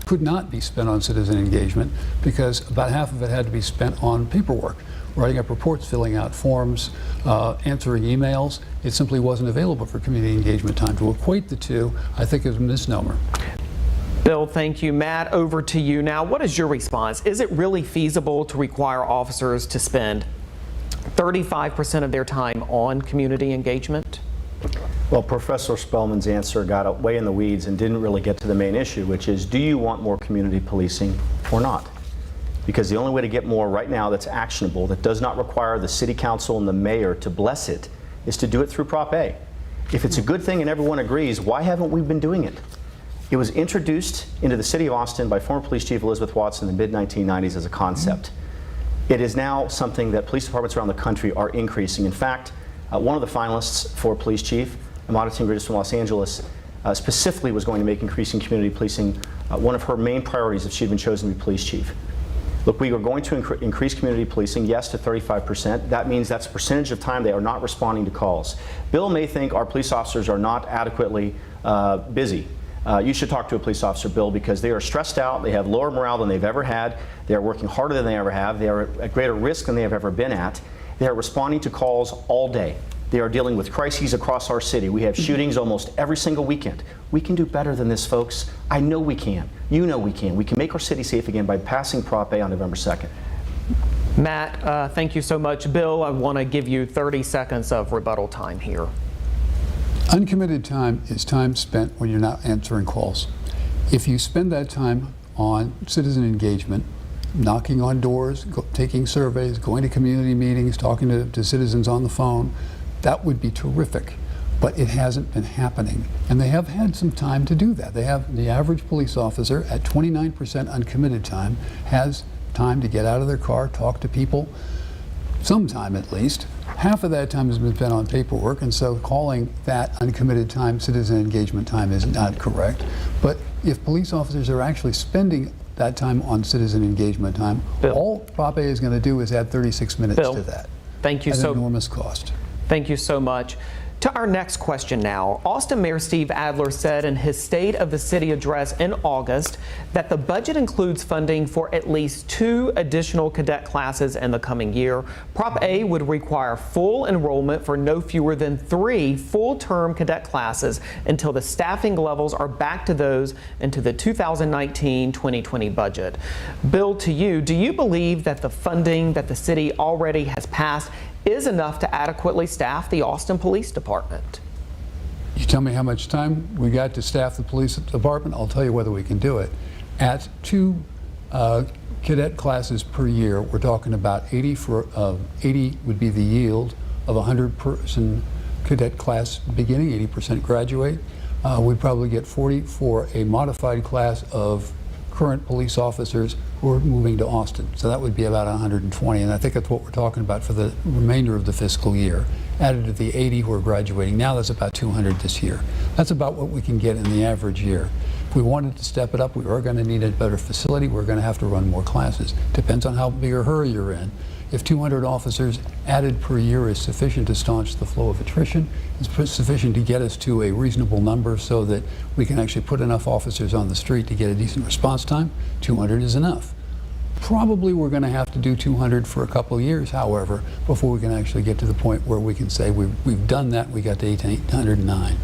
could not be spent on citizen engagement because about half of it had to be spent on paperwork, writing up reports, filling out forms, answering emails. It simply wasn't available for community engagement time. To equate the two, I think is a misnomer. Bill, thank you. Matt, over to you now. What is your response? Is it really feasible to require officers to spend 35% of their time on community engagement? Well, Professor Spellman's answer got way in the weeds and didn't really get to the main issue, which is, do you want more community policing or not? Because the only way to get more right now that's actionable, that does not require the city council and the mayor to bless it, is to do it through Prop A. If it's a good thing and everyone agrees, why haven't we been doing it? It was introduced into the city of Austin by former police chief Elizabeth Watson in the mid-1990s as a concept. It is now something that police departments around the country are increasing. In fact, one of the finalists for police chief, Amada Tingridis from Los Angeles, specifically was going to make increasing community policing one of her main priorities if she'd been chosen to be police chief. Look, we are going to increase community policing, yes, to 35%. That means that's a percentage of time they are not responding to calls. Bill may think our police officers are not adequately busy. You should talk to a police officer, Bill, because they are stressed out, they have lower morale than they've ever had, they are working harder than they ever have, they are at greater risk than they have ever been at, they are responding to calls all day. They are dealing with crises across our city. We have shootings almost every single weekend. We can do better than this, folks. I know we can. You know we can. We can make our city safe again by passing Prop A on November 2nd. Matt, thank you so much. Bill, I want to give you 30 seconds of rebuttal time here. Uncommitted time is time spent when you're not answering calls. If you spend that time on citizen engagement, knocking on doors, taking surveys, going to community meetings, talking to citizens on the phone, that would be terrific. But it hasn't been happening. And they have had some time to do that. They have the average police officer at 29% uncommitted time has time to get out of their car, talk to people, sometime at least. Half of that time has been spent on paperwork, and so calling that uncommitted time citizen engagement time is not correct. But if police officers are actually spending that time on citizen engagement time, Bill, all Prop A is going to do is add 36 minutes Bill, to that. Thank you at so an enormous cost. Thank you so much. To our next question now. Austin Mayor Steve Adler said in his State of the City address in August that the budget includes funding for at least 2 additional cadet classes in the coming year. Prop A would require full enrollment for no fewer than 3 full-term cadet classes until the staffing levels are back to those into the 2019-2020 budget. Bill, to you, do you believe that the funding that the city already has passed is enough to adequately staff the Austin Police Department? You tell me how much time we got to staff the police department, I'll tell you whether we can do it. At 2 cadet classes per year, we're talking about 80 would be the yield of a 100-person cadet class beginning, 80% graduate. We'd probably get 40 for a modified class of current police officers who are moving to Austin. So that would be about 120, and I think that's what we're talking about for the remainder of the fiscal year. Added to the 80 who are graduating now, that's about 200 this year. That's about what we can get in the average year. If we wanted to step it up, we are going to need a better facility. We're going to have to run more classes. Depends on how big a hurry you're in. If 200 officers added per year is sufficient to staunch the flow of attrition, it's sufficient to get us to a reasonable number so that we can actually put enough officers on the street to get a decent response time, 200 is enough. Probably we're going to have to do 200 for a couple of years, however, before we can actually get to the point where we can say we've done that, we got to 809.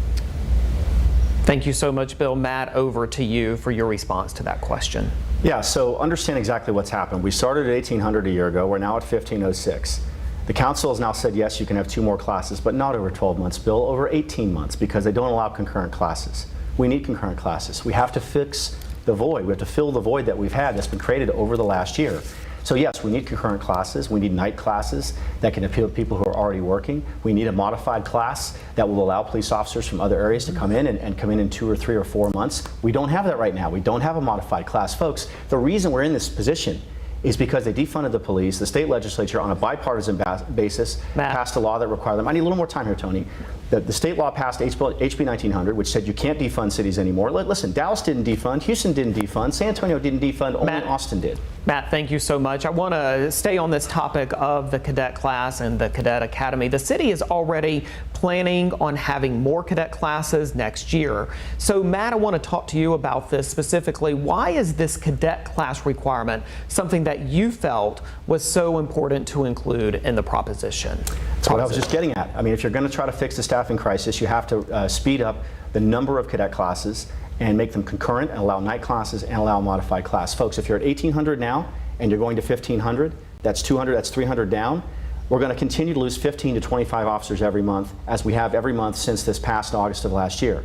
Thank you so much, Bill. Matt, over to you for your response to that question. Yeah, so understand exactly what's happened. We started at 1,800 a year ago. We're now at 1,506. The council has now said, yes, you can have 2 more classes, but not over 12 months, Bill, over 18 months, because they don't allow concurrent classes. We need concurrent classes. We have to fix the void. We have to fill the void that we've had that's been created over the last year. So yes, we need concurrent classes. We need night classes that can appeal to people who are already working. We need a modified class that will allow police officers from other areas to come in and come in 2 or 3 or 4 months. We don't have that right now. We don't have a modified class. Folks, the reason we're in this position is because they defunded the police. The state legislature, on a bipartisan basis, passed a law that required them. I need a little more time here, Tony. The state law passed HB 1900, which said you can't defund cities anymore. Listen, Dallas didn't defund, Houston didn't defund, San Antonio didn't defund, only Austin did. Matt, thank you so much. I want to stay on this topic of the cadet class and the cadet academy. The city is already planning on having more cadet classes next year. So Matt, I want to talk to you about this specifically. Why is this cadet class requirement something that you felt was so important to include in the proposition? That's what I was just getting at. I mean, if you're going to try to fix the staffing crisis, you have to speed up the number of cadet classes and make them concurrent and allow night classes and allow modified class. Folks, if you're at 1,800 now and you're going to 1,500, that's 200, that's 300 down. We're going to continue to lose 15 to 25 officers every month, as we have every month since this past August of last year.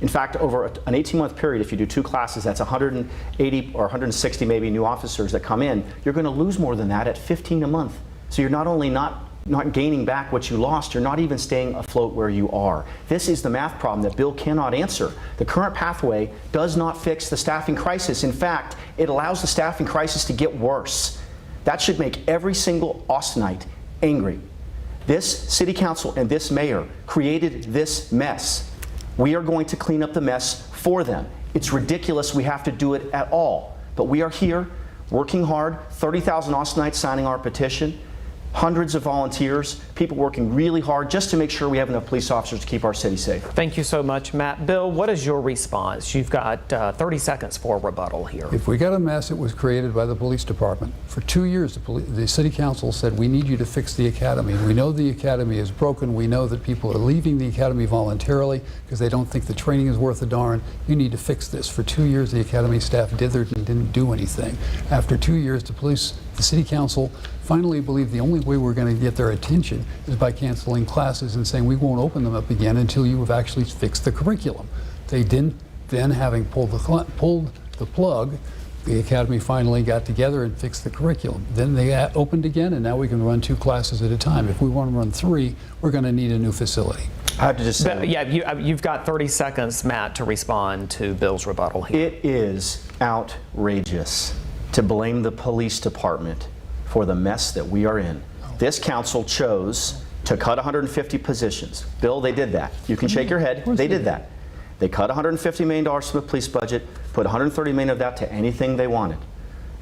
In fact, over an 18-month period, if you do 2 classes, that's 180 or 160 maybe new officers that come in. You're going to lose more than that at 15 a month. So you're not only not not gaining back what you lost, you're not even staying afloat where you are. This is the math problem that Bill cannot answer. The current pathway does not fix the staffing crisis. In fact, it allows the staffing crisis to get worse. That should make every single Austinite angry. This city council and this mayor created this mess. We are going to clean up the mess for them. It's ridiculous we have to do it at all, but we are here working hard, 30,000 Austinites signing our petition, hundreds of volunteers, people working really hard just to make sure we have enough police officers to keep our city safe. Thank you so much, Matt. Bill, what is your response? You've got 30 seconds for rebuttal here. If we got a mess, it was created by the police department. For 2 years, the city council said, we need you to fix the academy. We know the academy is broken. We know that people are leaving the academy voluntarily because they don't think the training is worth a darn. You need to fix this. For 2 years, the academy staff dithered and didn't do anything. After 2 years, the city council finally believed the only way we're going to get their attention is by canceling classes and saying we won't open them up again until you have actually fixed the curriculum. They didn't. Then, having pulled the plug, the academy finally got together and fixed the curriculum. Then they opened again, and now we can run 2 classes at a time. If we want to run 3, we're going to need a new facility. I have to just say, you've got 30 seconds, Matt, to respond to Bill's rebuttal here. It is outrageous to blame the police department for the mess that we are in. This council chose to cut 150 positions. Bill, they did that. You can shake your head. They did that. They cut $150 million from the police budget, put $130 million of that to anything they wanted.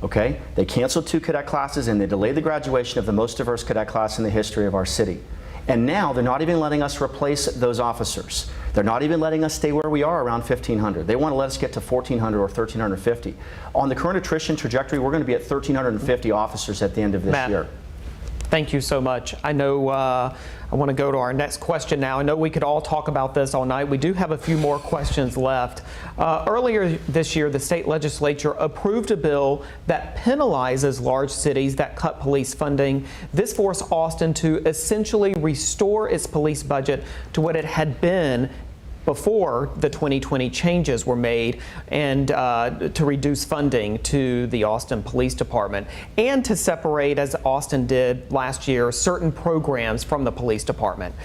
Okay? They canceled 2 cadet classes and they delayed the graduation of the most diverse cadet class in the history of our city. And now they're not even letting us replace those officers. They're not even letting us stay where we are around 1,500. They want to let us get to 1,400 or 1,350. On the current attrition trajectory, we're going to be at 1,350 officers at the end of this year. Thank you so much. I know I want to go to our next question now. I know we could all talk about this all night. We do have a few more questions left. Earlier this year, the state legislature approved a bill that penalizes large cities that cut police funding. This forced Austin to essentially restore its police budget to what it had been before the 2020 changes were made, and to reduce funding to the Austin Police Department, and to separate, as Austin did last year, certain programs from the police department.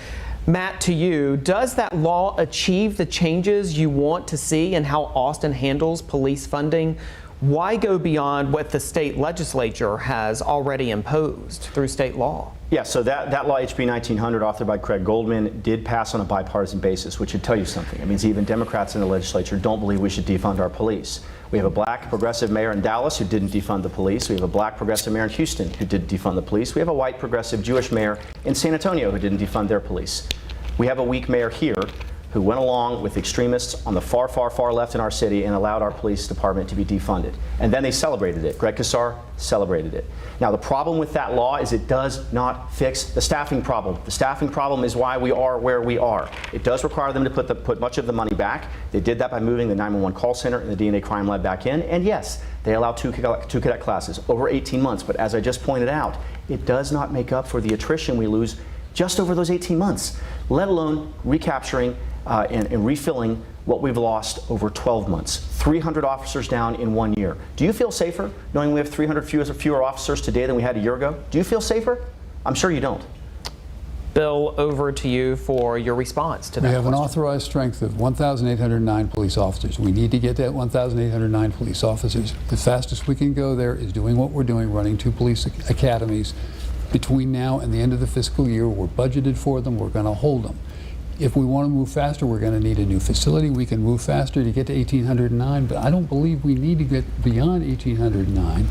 Matt, to you, does that law achieve the changes you want to see in how Austin handles police funding? Why go beyond what the state legislature has already imposed through state law? Yeah, so that law, HB 1900, authored by Craig Goldman, did pass on a bipartisan basis, which should tell you something. It means even Democrats in the legislature don't believe we should defund our police. We have a black progressive mayor in Dallas who didn't defund the police. We have a black progressive mayor in Houston who didn't defund the police. We have a white progressive Jewish mayor in San Antonio who didn't defund their police. We have a weak mayor here who went along with extremists on the far, far, far left in our city and allowed our police department to be defunded. And then they celebrated it. Greg Casar celebrated it. Now, the problem with that law is it does not fix the staffing problem. The staffing problem is why we are where we are. It does require them to put much of the money back. They did that by moving the 911 call center and the DNA crime lab back in. And yes, they allow 2 cadet classes over 18 months. But as I just pointed out, it does not make up for the attrition we lose just over those 18 months, let alone recapturing and refilling what we've lost over 12 months. 300 officers down in 1 year. Do you feel safer knowing we have 300 fewer officers today than we had a year ago? Do you feel safer? I'm sure you don't. Bill, over to you for your response to that. We have an authorized strength of 1,809 police officers. We need to get that 1,809 police officers. The fastest we can go there is doing what we're doing, running 2 police academies. Between now and the end of the fiscal year, we're budgeted for them. We're going to hold them. If we want to move faster, we're going to need a new facility. We can move faster to get to 1,809, but I don't believe we need to get beyond 1,809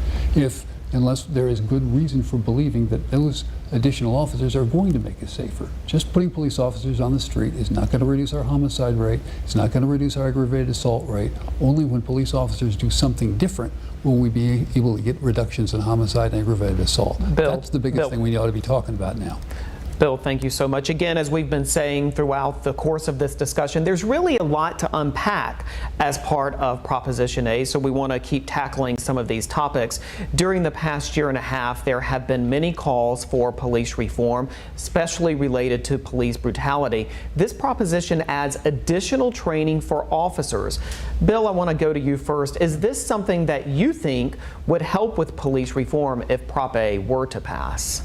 unless there is good reason for believing that those additional officers are going to make us safer. Just putting police officers on the street is not going to reduce our homicide rate. It's not going to reduce our aggravated assault rate. Only when police officers do something different will we be able to get reductions in homicide and aggravated assault. Bill, that's the biggest thing we ought to be talking about now. Bill, thank you so much. Again, as we've been saying throughout the course of this discussion, there's really a lot to unpack as part of Proposition A, so we want to keep tackling some of these topics. During the past year and a half, there have been many calls for police reform, especially related to police brutality. This proposition adds additional training for officers. Bill, I want to go to you first. Is this something that you think would help with police reform if Prop A were to pass?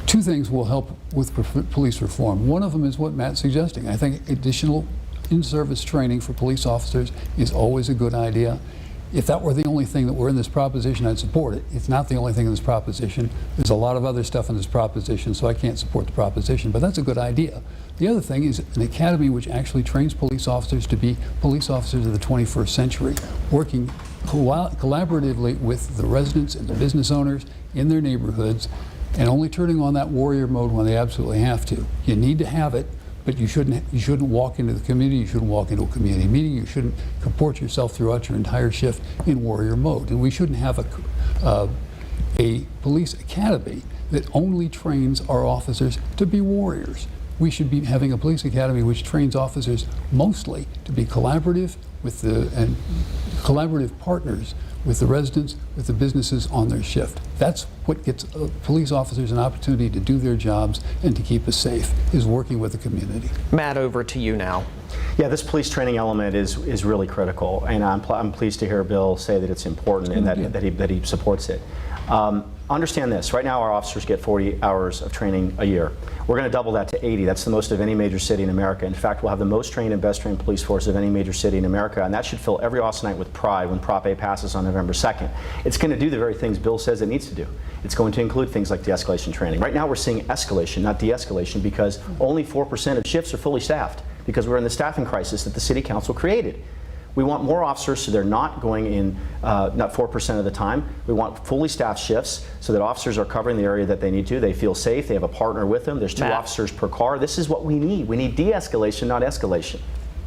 Two things will help with police reform. One of them is what Matt's suggesting. I think additional in-service training for police officers is always a good idea. If that were the only thing that were in this proposition, I'd support it. It's not the only thing in this proposition. There's a lot of other stuff in this proposition, so I can't support the proposition, but that's a good idea. The other thing is an academy which actually trains police officers to be police officers of the 21st century, working collaboratively with the residents and the business owners in their neighborhoods, and only turning on that warrior mode when they absolutely have to. You need to have it, but you shouldn't walk into the community, you shouldn't walk into a community meeting, you shouldn't comport yourself throughout your entire shift in warrior mode. And we shouldn't have a police academy that only trains our officers to be warriors. We should be having a police academy which trains officers mostly to be collaborative with and collaborative partners with the residents, with the businesses on their shift. That's what gets police officers an opportunity to do their jobs and to keep us safe, is working with the community. Matt, over to you now. Yeah, this police training element is really critical, and I'm pleased to hear Bill say that it's important and that he supports it. Understand this, right now our officers get 40 hours of training a year. We're going to double that to 80. That's the most of any major city in America. In fact, we'll have the most trained and best trained police force of any major city in America, and that should fill every Austinite with pride when Prop A passes on November 2nd. It's going to do the very things Bill says it needs to do. It's going to include things like de-escalation training. Right now we're seeing escalation, not de-escalation, because only 4% of shifts are fully staffed, because we're in the staffing crisis that the City Council created. We want more officers so they're not going in not 4% of the time. We want fully staffed shifts so that officers are covering the area that they need to. They feel safe. They have a partner with them. There's 2 officers per car. This is what we need. We need de-escalation, not escalation.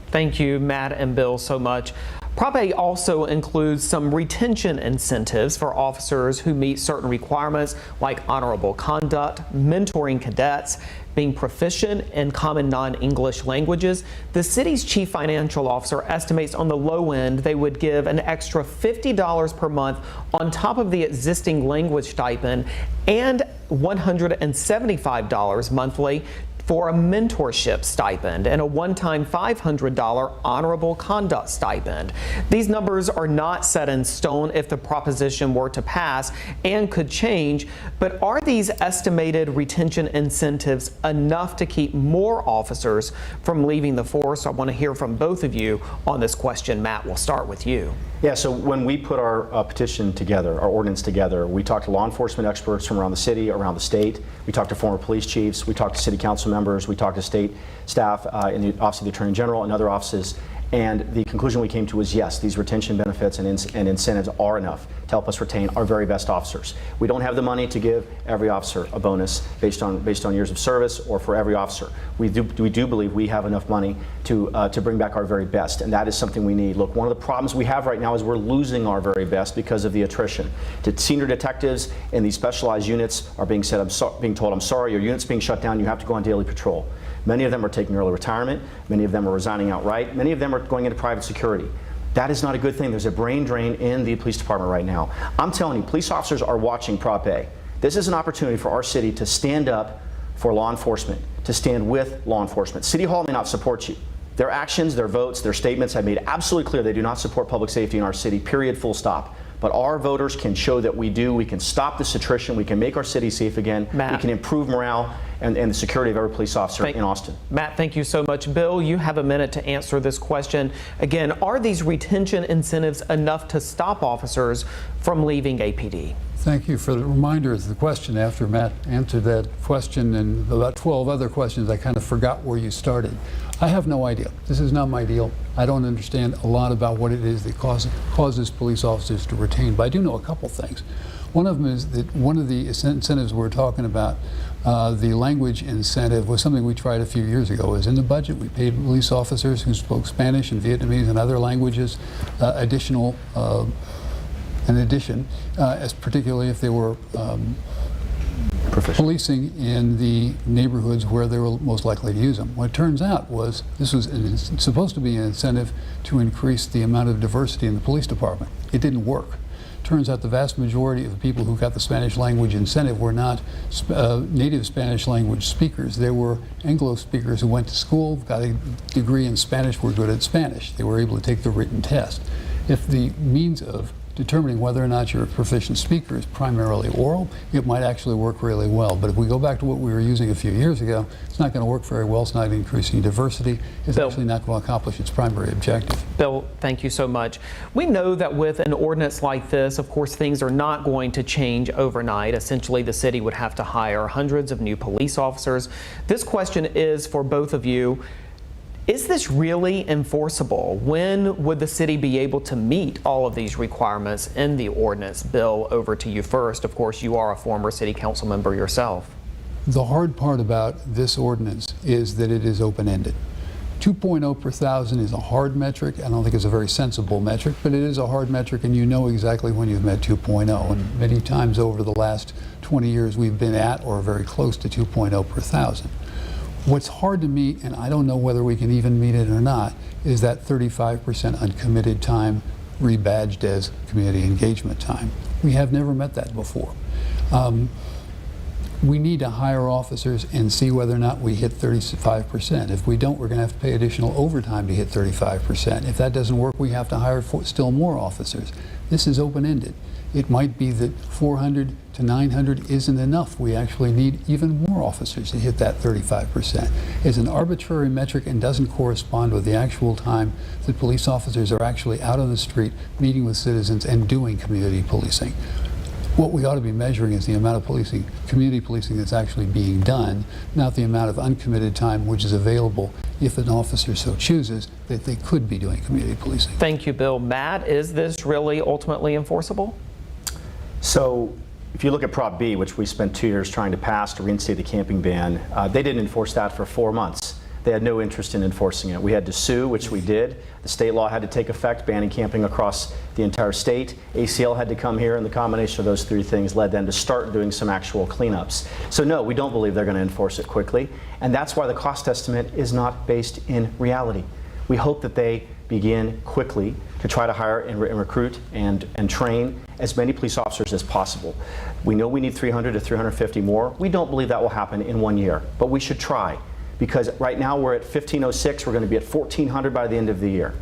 Thank you, Matt and Bill, so much. Prop A also includes some retention incentives for officers who meet certain requirements like honorable conduct, mentoring cadets, being proficient in common non-English languages. The city's chief financial officer estimates on the low end they would give an extra $50 per month on top of the existing language stipend and $175 monthly for a mentorship stipend and a one-time $500 honorable conduct stipend. These numbers are not set in stone if the proposition were to pass and could change, but are these estimated retention incentives enough to keep more officers from leaving the force? I want to hear from both of you on this question. Matt, we'll start with you. Yeah, so when we put our petition together, our ordinance together, we talked to law enforcement experts from around the city, around the state. We talked to former police chiefs. We talked to city council members. We talked to state staff in the Office of the Attorney General and other offices. And the conclusion we came to was yes, these retention benefits and incentives are enough to help us retain our very best officers. We don't have the money to give every officer a bonus based on years of service or for every officer. We do believe we have enough money to bring back our very best, and that is something we need. Look, one of the problems we have right now is we're losing our very best because of the attrition. Senior detectives in these specialized units are being told, I'm sorry, your unit's being shut down, you have to go on daily patrol. Many of them are taking early retirement. Many of them are resigning outright. Many of them are going into private security. That is not a good thing. There's a brain drain in the police department right now. I'm telling you, police officers are watching Prop A. This is an opportunity for our city to stand up for law enforcement, to stand with law enforcement. City Hall may not support you. Their actions, their votes, their statements have made absolutely clear they do not support public safety in our city, period, full stop. But our voters can show that we do. We can stop this attrition. We can make our city safe again. Matt. We can improve morale and the security of every police officer in Austin. Matt, thank you so much. Bill, you have a minute to answer this question. Again, are these retention incentives enough to stop officers from leaving APD? Thank you for the reminder of the question. After Matt answered that question and about 12 other questions, I kind of forgot where you started. I have no idea. This is not my deal. I don't understand a lot about what it is that causes police officers to retain, but I do know a couple things. One of them is that one of the incentives we're talking about, the language incentive, was something we tried a few years ago. It was in the budget. We paid police officers who spoke Spanish and Vietnamese and other languages in addition, as particularly if they were policing in the neighborhoods where they were most likely to use them. What it turns out was this was supposed to be an incentive to increase the amount of diversity in the police department. It didn't work. Turns out the vast majority of the people who got the Spanish language incentive were not native Spanish language speakers. They were Anglo speakers who went to school, got a degree in Spanish, were good at Spanish. They were able to take the written test. If the means of determining whether or not you're a proficient speaker is primarily oral, it might actually work really well. But if we go back to what we were using a few years ago, it's not going to work very well. It's not increasing diversity. It's actually not going to accomplish its primary objective. Bill, thank you so much. We know that with an ordinance like this, of course, things are not going to change overnight. Essentially, the city would have to hire hundreds of new police officers. This question is for both of you. Is this really enforceable? When would the city be able to meet all of these requirements in the ordinance? Bill, over to you first. Of course, you are a former city council member yourself. The hard part about this ordinance is that it is open-ended. 2.0 per thousand is a hard metric. I don't think it's a very sensible metric, but it is a hard metric, and you know exactly when you've met 2.0. And many times over the last 20 years, we've been at or very close to 2.0 per thousand. What's hard to meet, and I don't know whether we can even meet it or not, is that 35% uncommitted time rebadged as community engagement time. We have never met that before. We need to hire officers and see whether or not we hit 35%. If we don't, we're going to have to pay additional overtime to hit 35%. If that doesn't work, we have to hire still more officers. This is open-ended. It might be that 400 to 900 isn't enough. We actually need even more officers to hit that 35%. It's an arbitrary metric and doesn't correspond with the actual time that police officers are actually out on the street meeting with citizens and doing community policing. What we ought to be measuring is the amount of policing, community policing that's actually being done, not the amount of uncommitted time which is available if an officer so chooses that they could be doing community policing. Thank you, Bill. Matt, is this really ultimately enforceable? So if you look at Prop B, which we spent 2 years trying to pass to reinstate the camping ban, they didn't enforce that for 4 months. They had no interest in enforcing it. We had to sue, which we did. The state law had to take effect, banning camping across the entire state. ACL had to come here, and the combination of those three things led them to start doing some actual cleanups. So no, we don't believe they're going to enforce it quickly, and that's why the cost estimate is not based in reality. We hope that they begin quickly to try to hire and recruit and train as many police officers as possible. We know we need 300 to 350 more. We don't believe that will happen in 1 year, but we should try. Because right now we're at 1,506, we're going to be at 1,400 by the end of the year.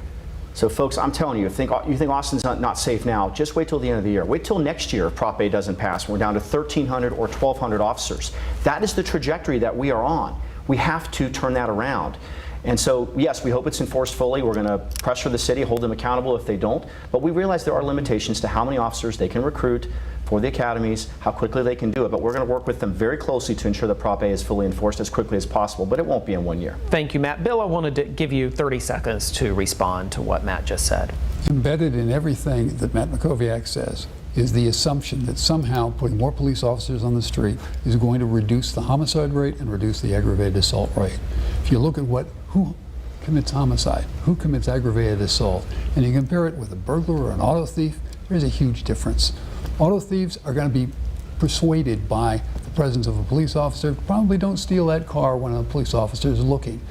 So folks, I'm telling you, if you think Austin's not safe now, just wait till the end of the year. Wait till next year if Prop A doesn't pass. We're down to 1,300 or 1,200 officers. That is the trajectory that we are on. We have to turn that around. And so, yes, we hope it's enforced fully. We're going to pressure the city, hold them accountable if they don't. But we realize there are limitations to how many officers they can recruit for the academies, how quickly they can do it. But we're going to work with them very closely to ensure that Prop A is fully enforced as quickly as possible. But it won't be in 1 year. Thank you, Matt. Bill, I wanted to give you 30 seconds to respond to what Matt just said. Embedded in everything that Matt Mackowiak says is the assumption that somehow putting more police officers on the street is going to reduce the homicide rate and reduce the aggravated assault rate. If you look at who commits homicide, who commits aggravated assault, and you compare it with a burglar or an auto thief, there's a huge difference. Auto thieves are going to be persuaded by the presence of a police officer, probably don't steal that car when a police officer is looking.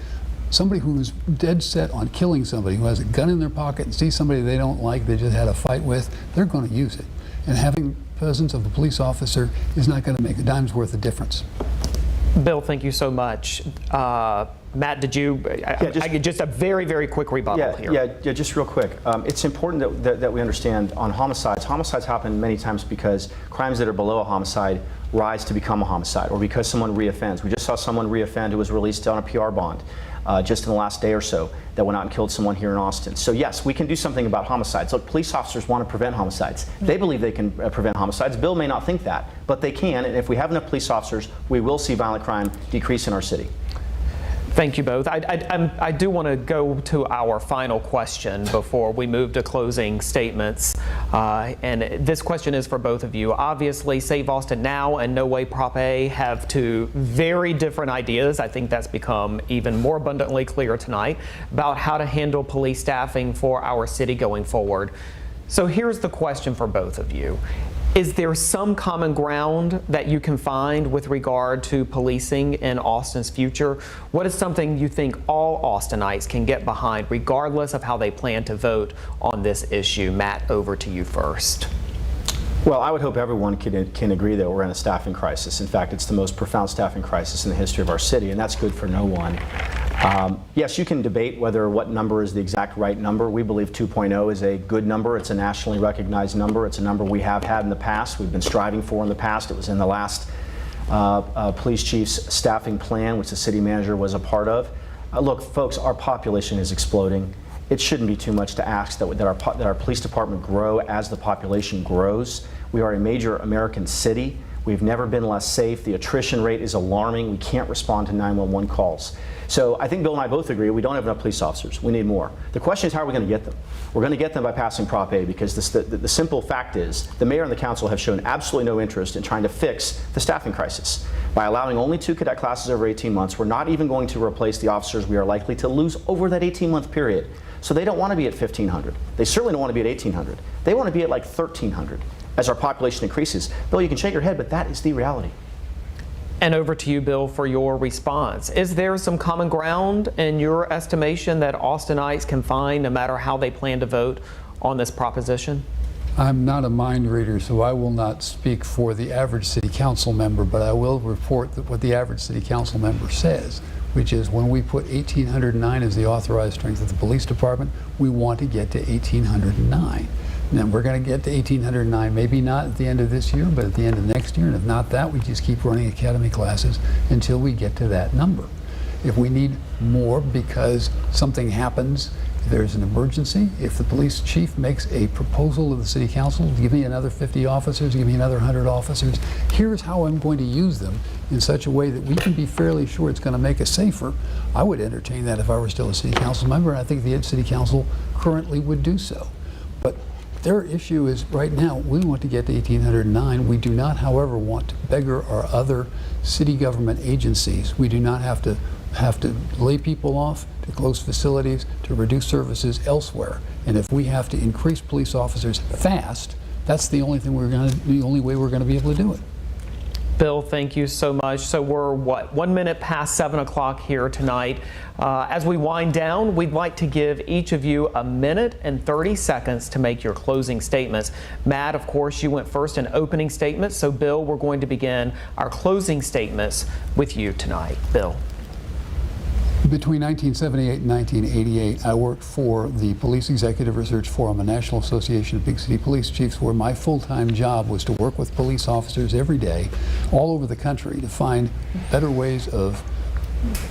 Somebody who's dead set on killing somebody, who has a gun in their pocket and sees somebody they don't like, they just had a fight with, they're going to use it. And having the presence of a police officer is not going to make a dime's worth of difference. Bill, thank you so much. Matt, did you, just a very, very quick rebuttal here. Yeah, just real quick. It's important that we understand on homicides. Homicides happen many times because crimes that are below a homicide rise to become a homicide, or because someone reoffends. We just saw someone reoffend who was released on a PR bond just in the last day or so that went out and killed someone here in Austin. So yes, we can do something about homicides. Look, police officers want to prevent homicides. They believe they can prevent homicides. Bill may not think that, but they can, and if we have enough police officers, we will see violent crime decrease in our city. Thank you both. I do want to go to our final question before we move to closing statements. And this question is for both of you. Obviously, Save Austin Now and No Way Prop A have two very different ideas. I think that's become even more abundantly clear tonight about how to handle police staffing for our city going forward. So here's the question for both of you. Is there some common ground that you can find with regard to policing in Austin's future? What is something you think all Austinites can get behind, regardless of how they plan to vote on this issue? Matt, over to you first. Well, I would hope everyone can agree that we're in a staffing crisis. In fact, it's the most profound staffing crisis in the history of our city, and that's good for no one. Yes, you can debate what number is the exact right number. We believe 2.0 is a good number. It's a nationally recognized number. It's a number we have had in the past. We've been striving for in the past. It was in the last police chief's staffing plan, which the city manager was a part of. Look, folks, our population is exploding. It shouldn't be too much to ask that our police department grow as the population grows. We are a major American city. We've never been less safe. The attrition rate is alarming. We can't respond to 911 calls. So I think Bill and I both agree we don't have enough police officers. We need more. The question is, how are we going to get them? We're going to get them by passing Prop A, because the simple fact is the mayor and the council have shown absolutely no interest in trying to fix the staffing crisis. By allowing only 2 cadet classes over 18 months, we're not even going to replace the officers we are likely to lose over that 18-month period. So they don't want to be at 1,500. They certainly don't want to be at 1,800. They want to be at like 1,300 as our population increases. Bill, you can shake your head, but that is the reality. And over to you, Bill, for your response. Is there some common ground in your estimation that Austinites can find no matter how they plan to vote on this proposition? I'm not a mind reader, so I will not speak for the average city council member, but I will report that what the average city council member says, which is when we put 1,809 as the authorized strength of the police department, we want to get to 1,809. Now we're going to get to 1,809, maybe not at the end of this year, but at the end of next year, and if not that, we just keep running academy classes until we get to that number. If we need more because something happens, if there's an emergency, if the police chief makes a proposal to the city council, give me another 50 officers, give me another 100 officers, here's how I'm going to use them in such a way that we can be fairly sure it's going to make us safer, I would entertain that if I were still a city council member, and I think the city council currently would do so. But their issue is right now we want to get to 1,809. We do not, however, want to beggar our other city government agencies. We do not have to lay people off, to close facilities, to reduce services elsewhere. And if we have to increase police officers fast, that's the only way we're going to be able to do it. Bill, thank you so much. So we're, 1 minute past 7 o'clock here tonight. As we wind down, we'd like to give each of you a minute and 30 seconds to make your closing statements. Matt, of course, you went first in opening statements. So Bill, we're going to begin our closing statements with you tonight. Bill. Between 1978 and 1988, I worked for the Police Executive Research Forum, a national association of big city police chiefs, where my full-time job was to work with police officers every day all over the country to find better ways of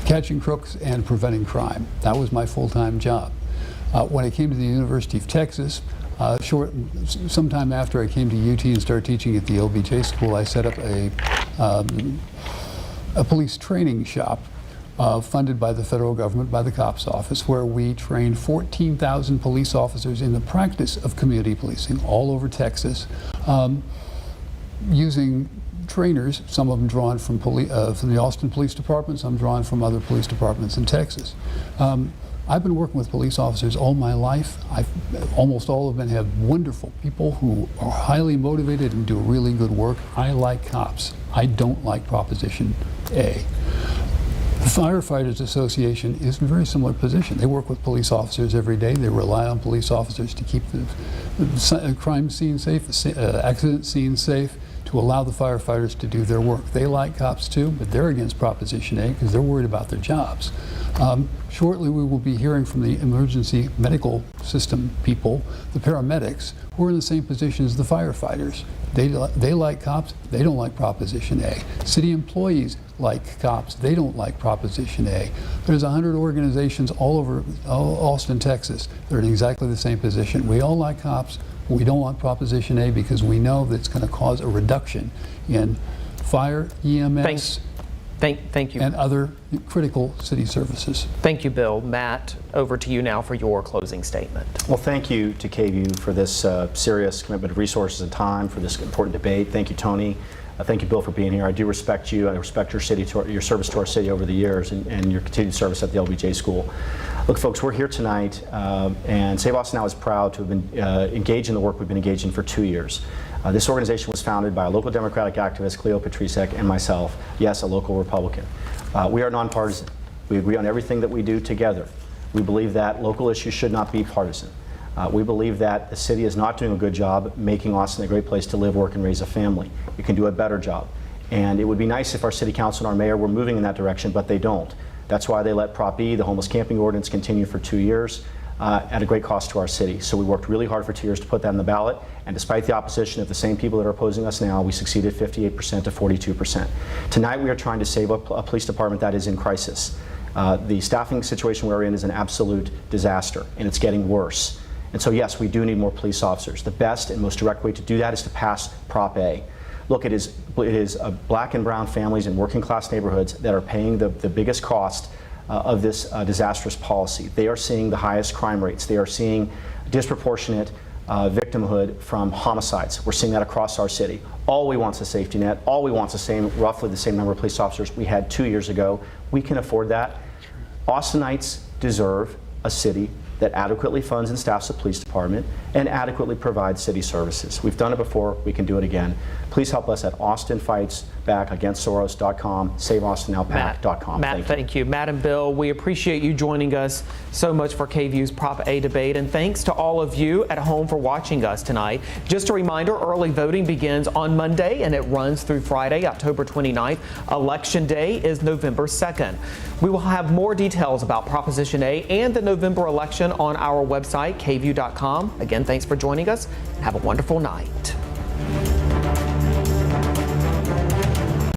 catching crooks and preventing crime. That was my full-time job. When I came to the University of Texas, sometime after I came to UT and started teaching at the LBJ school, I set up a police training shop funded by the federal government, by the COPS office, where we trained 14,000 police officers in the practice of community policing all over Texas, using trainers, some of them drawn from the Austin Police Department, some drawn from other police departments in Texas. I've been working with police officers all my life. Almost all of them have wonderful people who are highly motivated and do really good work. I like cops. I don't like Proposition A. The Firefighters Association is in a very similar position. They work with police officers every day. They rely on police officers to keep the crime scene safe, the accident scene safe, to allow the firefighters to do their work. They like cops too, but they're against Proposition A because they're worried about their jobs. Shortly we will be hearing from the emergency medical system people, the paramedics, who are in the same position as the firefighters. They like cops, they don't like Proposition A. City employees like cops, they don't like Proposition A. There's 100 organizations all over Austin, Texas. They're in exactly the same position. We all like cops, we don't want Proposition A because we know that it's going to cause a reduction in fire, EMS, Thank you. and other critical city services. Thank you, Bill. Matt, over to you now for your closing statement. Well, thank you to KVUE for this serious commitment of resources and time for this important debate. Thank you, Tony. Thank you, Bill, for being here. I do respect you. I respect your service to our city over the years and your continued service at the LBJ School. Look, folks, we're here tonight, and Save Austin Now is proud to have been engaged in the work we've been engaged in for 2 years. This organization was founded by a local Democratic activist, Cleo Patrisek, and myself, yes, a local Republican. We are nonpartisan. We agree on everything that we do together. We believe that local issues should not be partisan. We believe that the city is not doing a good job making Austin a great place to live, work, and raise a family. We can do a better job. And it would be nice if our city council and our mayor were moving in that direction, but they don't. That's why they let Prop E, the homeless camping ordinance, continue for 2 years at a great cost to our city. So we worked really hard for 2 years to put that on the ballot, and despite the opposition of the same people that are opposing us now, we succeeded 58% to 42%. Tonight we are trying to save a police department that is in crisis. The staffing situation we're in is an absolute disaster, and it's getting worse. And so yes, we do need more police officers. The best and most direct way to do that is to pass Prop A. Look, it is black and brown families in working class neighborhoods that are paying the biggest cost of this disastrous policy. They are seeing the highest crime rates. They are seeing disproportionate victimhood from homicides. We're seeing that across our city. All we want is a safety net. All we want is roughly the same number of police officers we had 2 years ago. We can afford that. Austinites deserve a city that adequately funds and staffs the police department and adequately provides city services. We've done it before, we can do it again. Please help us at austinfightsbackagainstsoros.com, saveaustinowpac.com. Matt, thank you. Matt and Bill, we appreciate you joining us so much for KVUE's Prop A debate, and thanks to all of you at home for watching us tonight. Just a reminder, early voting begins on Monday and it runs through Friday, October 29th. Election Day is November 2nd. We will have more details about Proposition A and the November election on our website, kvue.com. Again, thanks for joining us. Have a wonderful night.